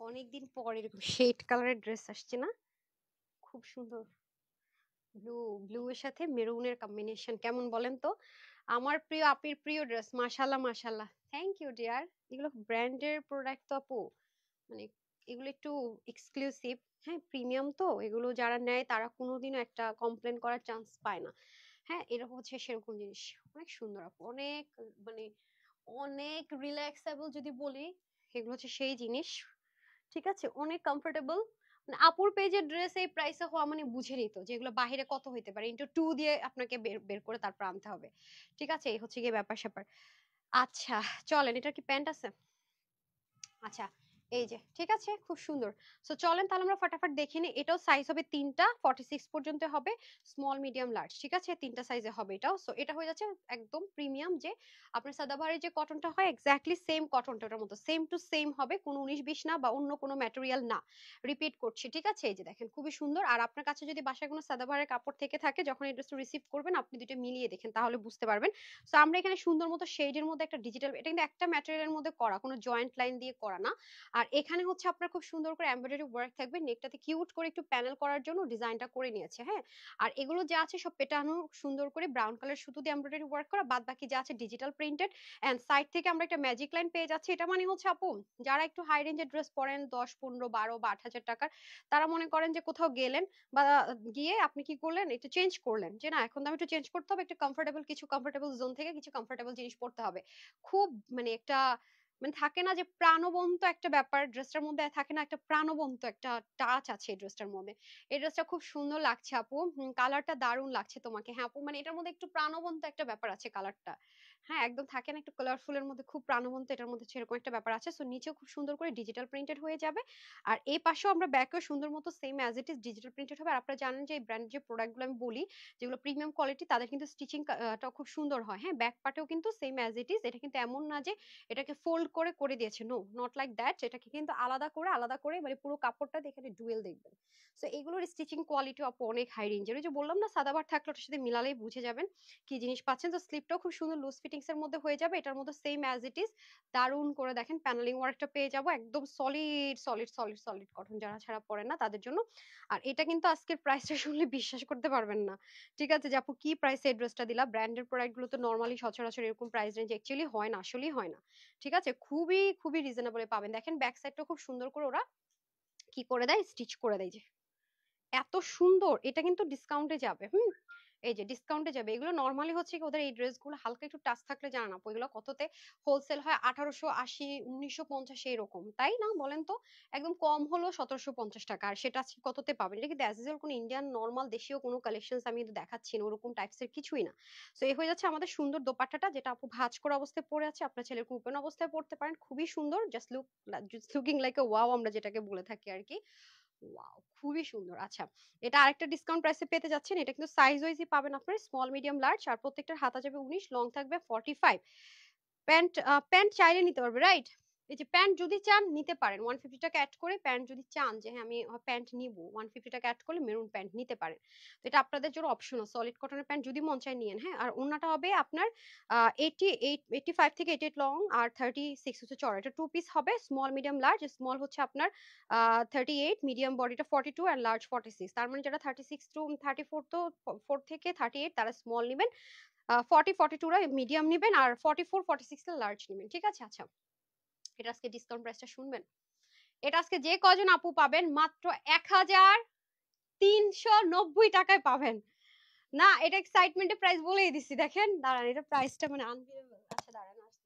অনেকদিন পর এরকম শেড কালারের ড্রেস আসছে না? খুব সুন্দর। ব্লু, ব্লু এর সাথে মেরুনের কম্বিনেশন কেমন বলেন তো? আমার প্রিয় আপির প্রিয় ড্রেস, মাশাল্লাহ মাশাল্লাহ। Thank you dear. এগুলো ব্র্যান্ডের প্রোডাক্ট তো আপু, মানে এগুলো একটু এক্সক্লুসিভ। হ্যাঁ, প্রিমিয়াম তো, এগুলো যারা নেয় তারা কোনোদিনও একটা কমপ্লেন করার চান্স পায় না। হ্যাঁ, এরকম হচ্ছে সেরকম জিনিস। অনেক সুন্দর আপু, অনেক মানে অনেক রিল্যাক্সেবল যদি বলি, এগুলো হচ্ছে সেই জিনিস। ঠিক আছে, অনেক কমফোর্টেবল। মানে আপুর পেজের ড্রেস এই প্রাইসে হওয়া মানে বুঝে নিত যে এগুলো বাইরে কত হইতে পারে, ইন্টু 2 দিয়ে আপনাকে বের বের করে তারপর আনতে হবে। ঠিক আছে, এই হচ্ছে গিয়ে ব্যাপার স্যাপার। আচ্ছা, চলেন, এটা কি প্যান্ট আছে? আচ্ছা, এই যে ঠিক আছে, খুব সুন্দর। সো চলেন তাহলে আমরা ফটাফট দেখে নিই। এটাও সাইজ হবে তিনটা, 46 পর্যন্ত হবে, স্মল মিডিয়াম লার্জ। ঠিক আছে, তিনটা সাইজে হবে এটাও। সো এটা হয়ে যাচ্ছে একদম প্রিমিয়াম, যে আপনার সাদাবাহারের যে কটনটা হয় এক্স্যাক্টলি সেম কটনটার মতো, সেম টু সেম হবে, কোনো 19-20 না বা অন্য কোনো ম্যাটেরিয়াল না। রিপিট করছি, ঠিক আছে? এই যে দেখেন, খুবই সুন্দর। আর আপনার কাছে যদি বাসায় কোনো সাদাবাহারের কাপড় থেকে থাকে, যখন এই ড্রেসটা রিসিভ করবেন আপনি দুটো মিলিয়ে দেখেন, তাহলে বুঝতে পারবেন। সো আমরা এখানে সুন্দর মতো শেডের মধ্যে একটা ডিজিটাল, এটা কিন্তু একটা ম্যাটেরিয়ালের মধ্যে করা, কোনো জয়েন্ট লাইন দিয়ে করা না। আর এখানে হচ্ছে আপনার খুব সুন্দর করে এমব্রয়ডারি ওয়ার্ক থাকবে, নেকটাতে কিউট করে একটু প্যানেল করার জন্য ডিজাইনটা করে নিয়েছে। হ্যাঁ, আর এগুলো যা আছে সব পেটানো সুন্দর করে ব্রাউন কালার সুতো দিয়ে এমব্রয়ডারি ওয়ার্ক করা, বাদ বাকি যা আছে ডিজিটাল প্রিন্টেড। এন্ড সাইড থেকে আমরা একটা ম্যাজিক লাইন পেয়ে যাচ্ছি। এটা মানে হচ্ছে আপু, যারা একটু হাই রেঞ্জের ড্রেস পরেন 10, 15, 12 বা 8 হাজার টাকার, তারা মনে করেন যে কোথাও গেলেন বা গিয়ে আপনি কি করলেন, একটু চেঞ্জ করলেন, যে না এখন তো আমি একটু চেঞ্জ করতে হবে, একটু কমফোর্টেবল কিছু কমফোর্টেবল জোন থেকে কিছু কমফোর্টেবল জিনিস পড়তে হবে। খুব মানে একটা মানে থাকে না যে প্রাণবন্ত একটা ব্যাপার ড্রেসটার মধ্যে, থাকে না একটা প্রাণবন্ত একটা টাচ আছে এই ড্রেসটার মধ্যে। এই ড্রেসটা খুব সুন্দর লাগছে আপু, কালারটা দারুণ লাগছে তোমাকে। হ্যাঁ আপু, মানে এটার মধ্যে একটু প্রাণবন্ত একটা ব্যাপার আছে কালারটা। হ্যাঁ একদম থাকে না একটু কালারফুলের মধ্যে খুব প্রাণবন্ত, এটার মধ্যে সেরকম একটা ব্যাপার আছে। সো নিচেও খুব সুন্দর করে ডিজিটাল প্রিন্টেড হয়ে যাবে, আর এই পাশেও আমরা ব্যাকেও সুন্দর মতো same as it is digital printed হবে। আর আপনারা জানেন যে এই ব্র্যান্ডের যে প্রোডাক্টগুলো আমি বলি যেগুলো প্রিমিয়াম কোয়ালিটি, তাদের কিন্তু স্টিচিং টা খুব সুন্দর হয়। হ্যাঁ ব্যাক পার্টেও কিন্তু সেম অ্যাজ ইট ইজ, এটা কিন্তু এমন না যে এটাকে ফোল্ড করে করে দিয়েছে, নো নট লাইক দ্যাট, এটাকে কিন্তু আলাদা করে মানে পুরো কাপড়টা এখানে ডুয়েল দেখবেন। সো এগুলোর স্টিচিং কোয়ালিটি আপু অনেক হাই রেঞ্জের। ওই যে বললাম না সাদাবার থাকলে ওটার সাথে মিলালেই বুঝে যাবেন কি জিনিস পাচ্ছেন। তো স্লিপটাও খুব সুন্দর লুজ ফিটিংস এর মধ্যে হয়ে যাবে, এটার মধ্যে সেম অ্যাজ ইট ইজ দারুন করে দেখেন প্যানেলিং ওয়ার্কটা পেয়ে যাবো, একদম solid solid solid solid cotton, যারা ছাড়া পড়ে না তাদের জন্য। আর এটা কিন্তু আজকের প্রাইসটা শুনলে বিশ্বাস করতে পারবেন না, ঠিক আছে যে আপু কি প্রাইসে এই ড্রেসটা দিলা। ব্র্যান্ডেড প্রোডাক্ট গুলো তো নর্মালি সচরাচর এরকম প্রাইস রেঞ্জ অ্যাকচুয়ালি হয় না, আসলেই হয় না। ঠিক আছে, খুবই খুবই রিজনেবলে পাবেন। দেখেন ব্যাক সাইডটা খুব সুন্দর করে ওরা কি করে দেয়, স্টিচ করে দেয় যে এত সুন্দর। এটা কিন্তু ডিসকাউন্টে যাবে, এই যে ডিসকাউন্টে যাবে। এগুলো নরমালি হচ্ছে কি ওদের এই ড্রেসগুলো হালকা একটু টাচ থাকলে জানা না এগুলো কততে হোলসেল হয়, 1880 1950 এরকম, তাই না বলেন তো? একদম কম হলো 1750 টাকা, আর সেটা আজকে কততে পাবেন? এটা কিন্তু অ্যাজ ইউজুয়াল কোনো ইন্ডিয়ান নর্মাল দেশীয় কোনো কালেকশন আমি কিন্তু দেখাচ্ছি না, ওরকম টাইপস এর কিছুই না। তো এই হয়ে যাচ্ছে আমাদের সুন্দর দোপাট্টাটা, যেটা আপু ভাঁজ করা অবস্থায় পরে আছে, আপনার ছেলের ওপেন অবস্থায় পড়তে পারেন, খুবই সুন্দর, just looking like a wow আমরা যেটাকে বলে থাকি আর কি। ওয়াও খুবই সুন্দর। আচ্ছা, এটা আরেকটা ডিসকাউন্ট প্রাইসে পেতে যাচ্ছেন। এটা কিন্তু সাইজ ওয়াইজই পাবেন আপনার, স্মল মিডিয়াম লার্জ, আর প্রত্যেকটার হাতা যাবে 19, লং থাকবে 45। প্যান্ট প্যান্ট চাইলে নিতে পারবে, রাইট? এই যে প্যান্ট যদি চান নিতে পারেন 150 টাকা অ্যাড করে, প্যান্ট যদি চান যে হ্যাঁ আমি প্যান্ট নিব 150 টাকা অ্যাড করলে মেরুন প্যান্ট নিতে পারেন। তো এটা আপনাদের জন্য অপশনাল, সলিড কটনের প্যান্ট যদি মন চায় নিয়েন। হ্যাঁ আর ওন্নাটা হবে আপনার 85 থেকে 88 লং আর 36 হচ্ছে চড়া। এটা টু পিস হবে, স্মল মিডিয়াম লার্জ। স্মল হচ্ছে আপনার 38, মিডিয়াম বডিটা 42 আর লার্জ 46। তার মানে যারা 36 টু 34, তো 4 থেকে 38 তারা স্মল নেবেন, 40 42 রা মিডিয়াম নিবেন, আর 44 46 টা লার্জ নিবেন, ঠিক আছে? আচ্ছা, এটা আজকে ডিসকাউন্ট প্রাইসটা শুনবেন। এটা আজকে যে কজন আপু পাবেন মাত্র 1390 টাকায় পাবেন। না এটা এক্সাইটমেন্টের প্রাইস বলেই দিচ্ছি, দেখেন দাঁড়ান, এটা প্রাইসটা মানে আনবিলিভেবল। আচ্ছা দাঁড়ান আসতেছি।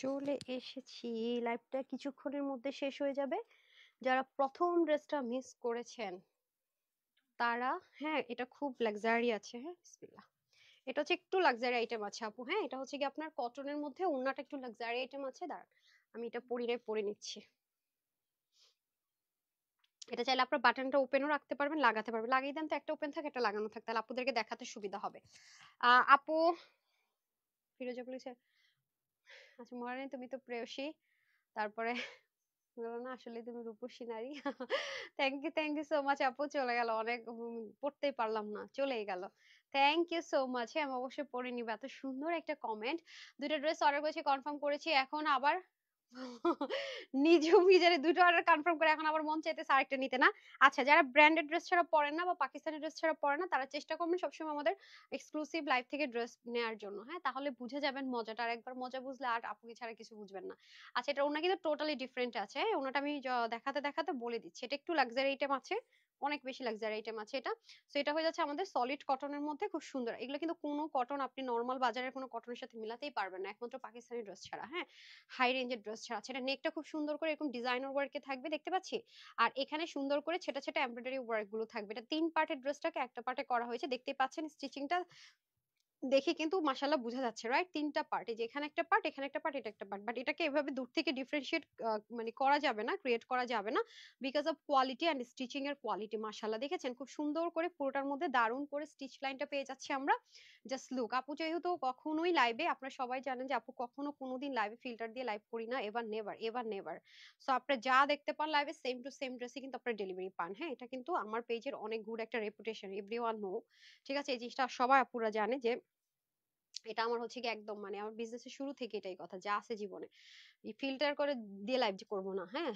চলে এসেছি, লাইভটা কিছুক্ষণের মধ্যে শেষ হয়ে যাবে। যারা প্রথম ড্রেসটা মিস করেছেন তারা, হ্যাঁ এটা খুব লাক্সারি আছে, হ্যাঁ বিসমিল্লাহ। এটা হচ্ছে একটু লাক্সারি আইটেম আছে আপু। হ্যাঁ এটা হচ্ছে কি আপনার কটনের মধ্যে, ওন্নাটা একটু লাক্সারি আইটেম আছে। দাঁড়ান আমি এটা পরে নিচ্ছি। এটা চাইলে আপনার বাটনটা ওপেনও রাখতে পারবেন, লাগাতে পারবেন। লাগিয়ে দেন তো, একটা ওপেন থাকে একটা লাগানো থাকে, তাহলে আপুদেরকে দেখাতে সুবিধা হবে। আপু ফিরোজা বলেছে, আচ্ছা মহারানী তুমি তো প্রেয়সী, তারপরে বলো না আসলে তুমি রূপসী নারী। থ্যাংক ইউ সো মাচ আপু, চলে গেল অনেক, পড়তেই পারলাম না, চলেই গেল। Thank you so much. হ্যাঁ আমি অবশ্যই পড়ে নিবো, এত সুন্দর একটা কমেন্ট। দুইটা ড্রেস অর্ডার করেছি, কনফার্ম করেছি, এখন আবার নিজেও নিজের দুটো অর্ডার কনফার্ম করে এখন আবার মন চাইতেছে আরেকটা নিতে না। আচ্ছা যারা ব্র্যান্ডেড ড্রেস ছাড়া পরেন না বা পাকিস্তানি ড্রেস ছাড়া পরে না, তারা চেষ্টা করবেন সবসময় আমাদের এক্সক্লুসিভ লাইভ থেকে ড্রেস নেওয়ার জন্য। হ্যাঁ তাহলে বুঝে যাবেন মজাটা, আর একবার মজা বুঝলে আর আপুকে ছাড়া কিছু বুঝবেন না। আচ্ছা এটা ওনা কিন্তু টোটালি ডিফারেন্ট আছে, ওনাটা আমি দেখাতে দেখাতে বলে দিচ্ছি। এটা একটু লাক্সারি আইটেম আছে, অনেক বেশি লাক্সারি আইটেম আছে এটা। তো এটা হয়ে যাচ্ছে আমাদের সলিড কটনের মধ্যে, খুব সুন্দর। এগুলো কিন্তু কোনো কটন আপনি নর্মাল বাজারের কোনো কটনের সাথে মিলাতেই পারবেন না, একমাত্র পাকিস্তানি ড্রেস ছাড়া। হ্যাঁ হাই রেঞ্জের ড্রেস ছাড়া। এটা নেকটা খুব সুন্দর করে এরকম ডিজাইনার ওয়ার্কে থাকবে, দেখতে পাচ্ছি। আর এখানে সুন্দর করে ছেটা ছেটা এমব্রয়ডারি ওয়ার্ক গুলো থাকবে। এটা তিন পার্টের ড্রেসটাকে একটা পার্টে করা হয়েছে, দেখতেই পাচ্ছেন স্টিচিংটা দেখে কিন্তু মাশাআল্লাহ বোঝা যাচ্ছে, রাইট? ৩টা পার্ট, এই যে এখানে একটা পার্ট, এখানে একটা পার্ট, এটা একটা পার্ট। বাট এটাকে এভাবে দূর থেকে ডিফারেনশিয়েট মানে করা যাবে না, ক্রিয়েট করা যাবে না। Because of quality and stitching এর কোয়ালিটি। মাশাআল্লাহ দেখেছেন খুব সুন্দর করে পুরোটার মধ্যে দারুণ করে স্টিচ লাইনটা পেয়ে যাচ্ছি আমরা। জাস্ট লুক, আপু যেহেতু কখনোই লাইভে, আপনারা সবাই জানেন যে আপু কখনো কোনোদিন লাইভে ফিল্টার দিয়ে লাইভ করি না, ever never, ever never. So আপনারা যা দেখতে পান লাইভে সেম টু সেম ড্রেসই কিন্তু আপনারা ডেলিভারি পান। হ্যাঁ, এটা কিন্তু আমার পেজের অনেক গুড একটা রেপুটেশন, এভরিওয়ান নো। ঠিক আছে, এই জিনিসটা সবাই আপুরা জানে যে এটা আমার হচ্ছে কি একদম মানে আমার বিজনেসের শুরু থেকে এটাই কথা, যা আছে জীবনে ফিল্টার করে দিয়ে লাইভ যে করবো না, হ্যাঁ।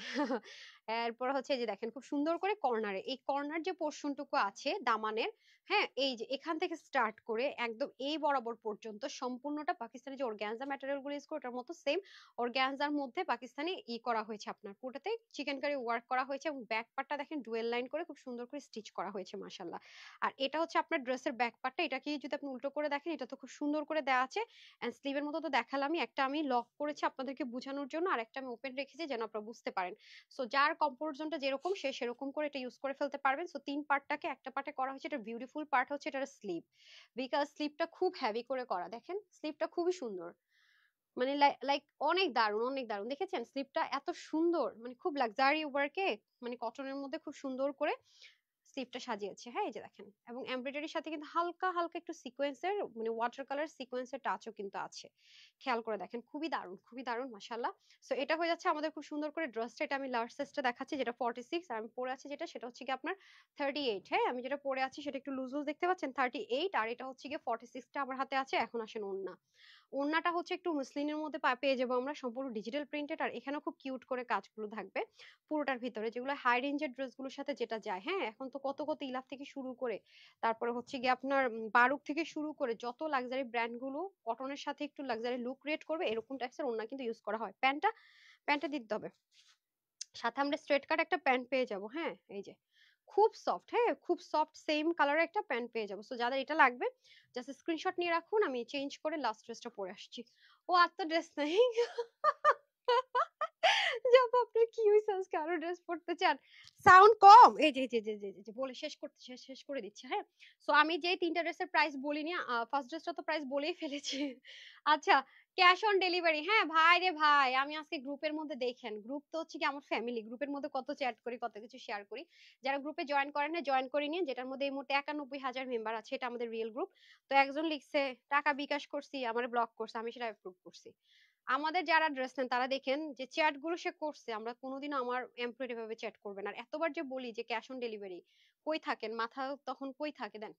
এরপর হচ্ছে যে দেখেন খুব সুন্দর করে কর্নারে, এই কর্নার যে পোর্শনটুকু আছে দামানের, হ্যাঁ, এই যে এখান থেকে স্টার্ট করে একদম এই বরাবর পর্যন্ত সম্পূর্ণটা পাকিস্তানি যে অর্গানজা ম্যাটেরিয়াল গুলো ইউজ করে ওটার মতো সেম অর্গানজার মধ্যে পাকিস্তানি করা হয়েছে, আপনার পুরোটাতে চিকেন কারি ওয়ার্ক করা হয়েছে, এবং ব্যাক পার্টটা দেখেন ডুয়েল লাইন করে খুব সুন্দর করে স্টিচ করা হয়েছে মাশাল্লাহ। আর এটা হচ্ছে আপনার ড্রেসের ব্যাক পার্টটা, এটাকে যদি আপনি উল্টো করে দেখেন এটা তো খুব সুন্দর করে দেওয়া আছে। এন্ড স্লিভের মতো তো দেখালামই, একটা আমি লক করেছি আপনাদেরকে বোঝানোর জন্য, আর একটা আমি ওপেন রেখেছি যেন আপনারা বুঝতে পারেন। সো যার কমফোর্ট জোনটা যেরকম সে সেরকম করে এটা ইউজ করে ফেলতে পারবেন। সো 3 পার্টটাকে একটা পার্টে করা হয়েছে, এটা বিউটিফুল পার্ট হচ্ছে এটার স্লিভ, বিকজ স্লিভটা খুব হেভি করে করা, দেখেন স্লিভটা খুবই সুন্দর, মানে লাইক অনেক দারুণ, অনেক দারুণ দেখেছেন স্লিপটা এত সুন্দর, মানে খুব লাক্সারি ওয়ার্কে, মানে কটনের মধ্যে খুব সুন্দর করে স্লিপটা সাজিয়েছে। হ্যাঁ, এই যে দেখেন, এবং এমব্রয়ডারির সাথে কিন্তু হালকা হালকা একটু সিকোয়েন্সের মানে ওয়াটার কালার সিকোয়েন্সের টাচও কিন্তু আছে, খেয়াল করে দেখেন, খুবই দারুণ, খুবই দারুণ মাশাআল্লাহ। সো এটা হয়ে যাচ্ছে আমাদের খুব সুন্দর করে ড্রেসটা, এটা আমি লার্জ সাইজটা দেখাচ্ছি যেটা 46, আর আমি পরে আছি যেটা সেটা হচ্ছে কি আপনার 38। হ্যাঁ, আমি যেটা পরে আছি সেটা একটু লুজ লুজ দেখতে পাচ্ছেন 38, আর এটা হচ্ছে গিয়ে 46টা আমার হাতে আছে। এখন আসেন ওড়না, ওড়নাটা হচ্ছে একটু মসলিনের মধ্যে পেয়ে যাবো আমরা, সম্পূর্ণ ডিজিটাল প্রিন্টেড, আর এখানেও খুব কিউট করে কাজগুলো থাকবে পুরোটার ভিতরে, যেগুলো হাই রেঞ্জের ড্রেসগুলোর সাথে যেটা যায়। হ্যাঁ, এখন তো কত কত ইলাফ থেকে শুরু করে তারপরে হচ্ছে গিয়ে আপনার বারুক থেকে শুরু করে যত লাক্সারি ব্র্যান্ড গুলো কটনের সাথে একটু লাক্সারি লুক ক্রিয়েট করবে এরকম টাইপসের ওড়না কিন্তু ইউজ করা হয়। প্যান্টটা দিতে হবে, সাথে আমরা স্ট্রেট কাট একটা প্যান্ট পেয়ে যাব। হ্যাঁ, এই যে খুব সফট, হ্যাঁ খুব সফট সেম কালারের একটা প্যান্ট পেয়ে যাবো। সো যাদের এটা লাগবে জাস্ট স্ক্রিনশট নিয়ে রাখুন, আমি চেঞ্জ করে লাস্ট ড্রেসটা পরে আসছি। ও আর তো ড্রেস নাই। যাবো, আপনার কি হয়েছে আজকে আরো ড্রেস পড়তে চান? সাউন্ড কম, এই যে বলে শেষ করে দিচ্ছে। হ্যাঁ, সো আমি যে 3টা ড্রেসের প্রাইস বলিনি, ফার্স্ট ড্রেসটা তো প্রাইস বলেই ফেলেছি। আচ্ছা, ক্যাশ অন ডেলিভারি। হ্যাঁ ভাই রে ভাই, আমি আজকে গ্রুপের মধ্যে দেখেন, গ্রুপ তো হচ্ছে কি আমার ফ্যামিলি, গ্রুপের মধ্যে কত চ্যাট করি, কত কিছু শেয়ার করি। যারা গ্রুপে জয়েন করেন না জয়েন করে নিন, যেটার মধ্যে এই মুহূর্তে 91,000 মেম্বার আছে, এটা আমাদের রিয়েল গ্রুপ। তো একজন লিখছে টাকা বিকাশ করছি, আমার ব্লক করছে, আমি সেটা অ্যাপ্রুভ করছি। আমাদের যারা ড্রেস নেন তারা দেখেন যে চ্যাট গুলো সে করছে, আমরা কোনোদিনও আমার এমপ্লয়ি ভাবে চ্যাট করবেন। আর এতবার যে বলি যে ক্যাশ অন ডেলিভারি, কই থাকেন মাথা তখন, কই থাকে দেন।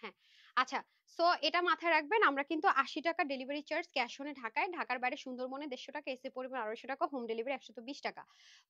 হ্যাঁ, আচ্ছা, সো এটা মাথায় রাখবেন, আমরা কিন্তু 80 টাকা ডেলিভারি চার্জ ক্যাশ অনে ঢাকায়, ঢাকার বাইরে সুন্দরবনে 150 টাকা, এসে পরিমাণ 250 টাকা, হোম ডেলিভারি 120 টাকা।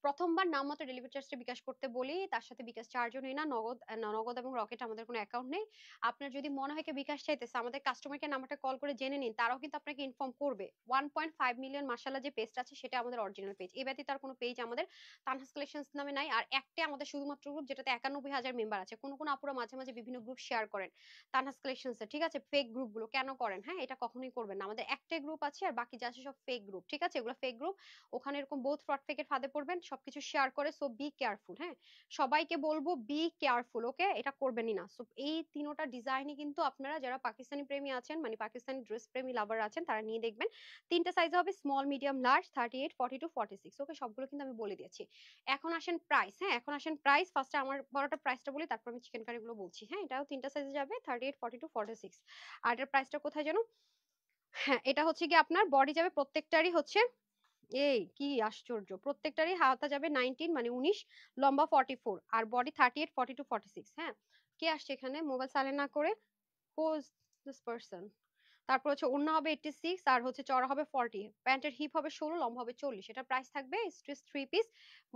প্রথমবার নামমাত্র ডেলিভারি চার্জটা বিকাশ করতে বলি, তার সাথে বিকাশ চার্জও নেই না, নগদ নগদ এবং রকেট আমাদের কোনো অ্যাকাউন্ট নেই। আপনার যদি মনে হয় কি বিকাশ চাইতেছে, আমাদের কাস্টমার কেয়ার নাম্বারটা কল করে জেনে নিন, তারাও কিন্তু আপনাকে ইনফর্ম করবে। 1.5 মিলিয়ন মাশাআল্লাহ যে পেজটা আছে সেটা আমাদের অরিজিনাল পেজ, এই ব্যতীত আর কোনো পেজ আমাদের তানহাস কালেকশনস নামে নাই। আর একটাই আমাদের শুধুমাত্র গ্রুপ যেটাতে 91,000 মেম্বার আছে। কোন কোন আপুরা মাঝে মাঝে বিভিন্ন গ্রুপ শেয়ার করেন তানহাস কালেকশনস এর, ঠিক আছে, ফেক গ্রুপ গুলো কেন করেন? হ্যাঁ, এটা কখনোই করবেন না, আমাদের একটাই গ্রুপ আছে, আর বাকি যা আছে সব ফেক গ্রুপ, ঠিক আছে, এগুলো ফেক গ্রুপ। ওখানে এরকম বহুত ফ্রড ফেকের ফাঁদে পড়বেন, সবকিছু শেয়ার করে। সো বি কেয়ারফুল, হ্যাঁ, সবাইকে বলবো বি কেয়ারফুল, ওকে, এটা করবেনই না। সো এই তিনোটা ডিজাইনই কিন্তু আপনারা যারা পাকিস্তানি প্রেমী আছেন, মানে পাকিস্তানি ড্রেস প্রেমী লাভার আছেন, তারা নিয়ে দেখবেন। 3টা সাইজ হবে, স্মল, মিডিয়াম, লার্জ, 38, 42, 46। ওকে, সবগুলো কিন্তু আমি বলে দিয়েছি। এখন আসেন প্রাইস। হ্যাঁ, এখন আসেন প্রাইস, ফার্স্টে আমার বড়টা প্রাইসটা বলি, তারপর আমি চিকেন কারি গুলো বলছি। হ্যাঁ, এটাও 3টা সাইজে যাবে, 38, 42, 46। আর এটার প্রাইসটা কোথায় যেন, হ্যাঁ এটা হচ্ছে কি আপনার বডি যাবে প্রত্যেকটারই হচ্ছে, এই কি আশ্চর্য, প্রত্যেকটারই হাতা যাবে 19 মানে 19, লম্বা 44, আর বডি 38, 42, 46। হ্যাঁ, কে আসছে এখানে মোবাইল সাইলেন্ট না করে? Whose this person? তারপর হচ্ছে ওড়না হবে 86, আর হচ্ছে চড়া হবে 40, প্যান্টের হিপ হবে 16, লম্বা হবে 40। এটা প্রাইস থাকবে স্ট্রেস 3 পিস।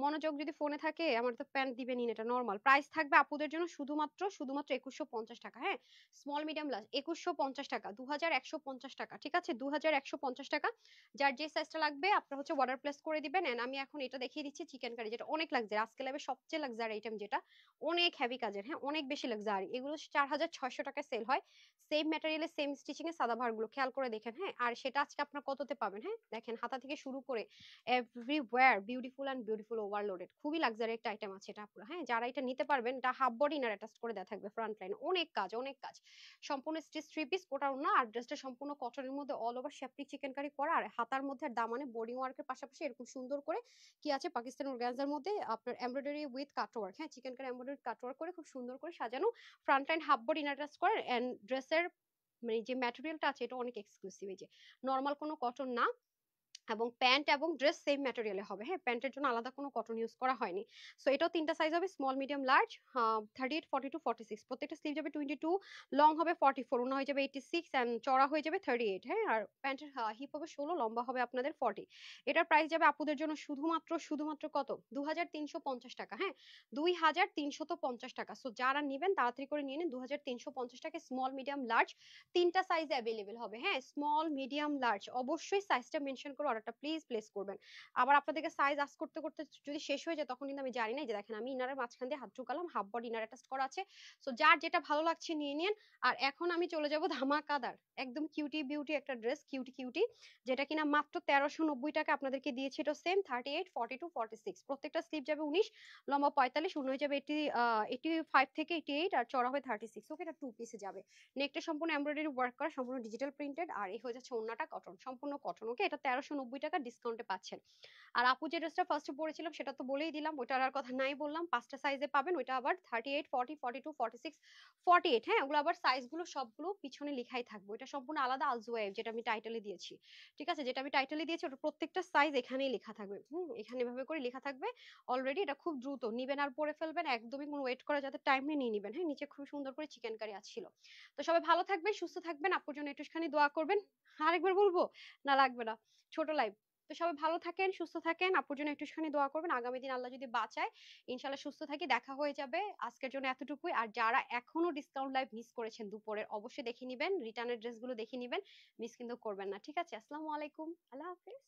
মনোযোগ যদি ফোনে থাকে, আমার তো প্যান্ট দিবেন, এটা নরমাল প্রাইস থাকবে আপুদের জন্য শুধুমাত্র 2150 টাকা। হ্যাঁ, স্মল, মিডিয়াম, লার্জ 2150 টাকা, 2150 টাকা, ঠিক আছে, 2150 টাকা। যার যে সাইজটা লাগবে আপনার হচ্ছে অর্ডার প্লেস করে দিবেন। এন্ড আমি এখন এটা দেখিয়ে দিচ্ছি চিকেন কারি, যেটা অনেক লাক্সারি, আজকে লাইভে সবচেয়ে লাক্সারি আইটেম, যেটা অনেক হেভি কাজের, হ্যাঁ অনেক বেশি লাক্সারি। এগুলো 4600 টাকায় সেল হয়, সেম ম্যাটেরিয়ালে সেম স্টিচিং এ, সাদা সালোয়ার গুলো খেয়াল করে দেখেন, হ্যাঁ। আর সেটা আজকে আপনার কততে পাবেন, হ্যাঁ দেখেন হাতা থেকে শুরু করে everywhere beautiful and beautiful overloaded, খুবই লাক্সারি একটা আইটেম আছে এটা পুরো, হ্যাঁ। যারা এটা নিতে পারবেন, এটা হাফ বডি ইনার অ্যাটাচ করে দেওয়া থাকবে, ফ্রন্ট লাইন অনেক কাজ অনেক কাজ, সম্পূর্ণ স্টিচ থ্রি পিস কোটার না। আর ড্রেসটা সম্পূর্ণ কটনের মধ্যে অল ওভার শেপটি চিকেন কারি করা, আর হাতার মধ্যে আর দামানে বোর্ডিং ওয়ার্কের পাশাপাশি এরকম সুন্দর করে কি আছে পাকিস্তানি অর্গানজার মধ্যে আপনার এমব্রয়ডারি উইথ কাটওয়ার্ক, হ্যাঁ চিকেন কারি এমব্রয়ডারি কাটওয়ার্ক করে খুব সুন্দর করে সাজানো, front line half body inner attach করে। এন্ড ড্রেসের মানে যে ম্যাটেরিয়ালটা আছে এটা অনেক এক্সক্লুসিভ, এই যে নর্মাল কোনো কটন না, এবং প্যান্ট এবং ড্রেস সেম ম্যাটেরিয়ালে হবে, হ্যাঁ প্যান্টের জন্য আলাদা কোনো কটন ইউজ করা হয়নি। সো এটাও তিনটা সাইজ হবে, স্মল মিডিয়াম লার্জ, 38, 42, 46, প্রত্যেকটা স্লিভ যাবে 22, লং হবে 44, ওনা হয়ে যাবে 86 এন্ড চড়া হয়ে যাবে 38, হ্যাঁ। আর প্যান্টের হিপ হবে 16, লম্বা হবে আপনাদের 40। এটার প্রাইস যাবে আপুদের জন্য শুধুমাত্র শুধুমাত্র কত, 2350 টাকা, হ্যাঁ 2350 টাকা। সো যারা নেবেন তাড়াতাড়ি করে নিয়ে নেন, 2350 টাকা স্মল মিডিয়াম লার্জ তিনটা সাইজ অ্যাভেলেবেল হবে, হ্যাঁ স্মল মিডিয়াম লার্জ। অবশ্যই সাইজটা মেনশন করে অর্ডারটা প্লিজ প্লেস করবেন। আবার আপনাদেরকে সাইজ আস্ক করতে করতে যদি শেষ হয়ে যায় তখন কিন্তু আমি জানি না, যে দেখেন আমি ইনারের মাঝখান দিয়ে হাত ঢুকালাম, হাফ বডি ইনার অ্যাটাচ করা আছে। সো যার যেটা ভালো লাগছে নিয়ে নিন। আর এখন আমি চলে যাব ধামাকাদার একদম কিউটি বিউটি একটা ড্রেস, কিউটি কিউটি, যেটা কিনা মাত্র 1390 টাকা আপনাদেরকে দিয়েছি। এটা সেম 38, 42, 46, প্রত্যেকটা স্লিভ যাবে 19, লম্বা 45, শূন্য হয়ে যাবে 85 থেকে 88, আর চড়া হয়ে 36। ওকে, এটা টু পিসে যাবে। নেকটা সম্পূর্ণ এমব্রয়ডারি ওয়ার্ক করা, সম্পূর্ণ ডিজিটাল প্রিন্টেড, আর এই হয়ে যাচ্ছে ওন্নাটা কটন, সম্পূর্ণ কটন। ওকে, এটা 1390 টাকা ডিসকাউন্টে পাচ্ছেন। আর আপু যে ড্রেসটা ফার্স্টে পরেছিলাম সেটা তো বলেই দিলাম, ওইটার আর কথা নাই বললাম, পাঁচটা সাইজে পাবেন। ওইটা আবার 38, 40, 42, 46, 48, হ্যাঁ ওগুলো আবার সাইজগুলো সবগুলো পিছনে লেখাই থাকবে। এটা সম্পূর্ণ আলাদা আলজোয়াইব, যেটা আমি টাইটেলে দিয়েছি, ঠিক আছে, যেটা আমি টাইটেলে দিয়েছি ওটা প্রত্যেকটা সাইজ এখানেই লেখা থাকবে, এখানে এভাবে করে লেখা থাকবে অলরেডি। এটা খুব দ্রুত নিবেন আর পরে ফেলবেন, একদমই কোনো ওয়েট করা যাতে টাইম নিয়ে নিবেন, হ্যাঁ নিচে খুব সুন্দর করে চিকেন কারি আসছিল। তো সবাই ভালো থাকবেন, সুস্থ থাকবেন, আপুর জন্য একটুখানি দোয়া করবেন। আরেকবার বলবো না, লাগবে না, ছোট লাইভ। তো সবাই ভালো থাকেন, সুস্থ থাকেন, আপুর জন্য একটুখানি দোয়া করবেন। আগামী দিন আল্লাহ যদি বাঁচায় ইনশাল্লাহ সুস্থ থাকি, দেখা হয়ে যাবে। আজকের জন্য এতটুকুই। আর যারা এখনো ডিসকাউন্ট লাইভ মিস করেছেন দুপুরের, অবশ্যই দেখে নিবেন, রিটার্নের ড্রেসগুলো দেখে নিবেন, মিস কিন্তু করবেন না, ঠিক আছে। আসসালামু আলাইকুম, আল্লাহ হাফেজ।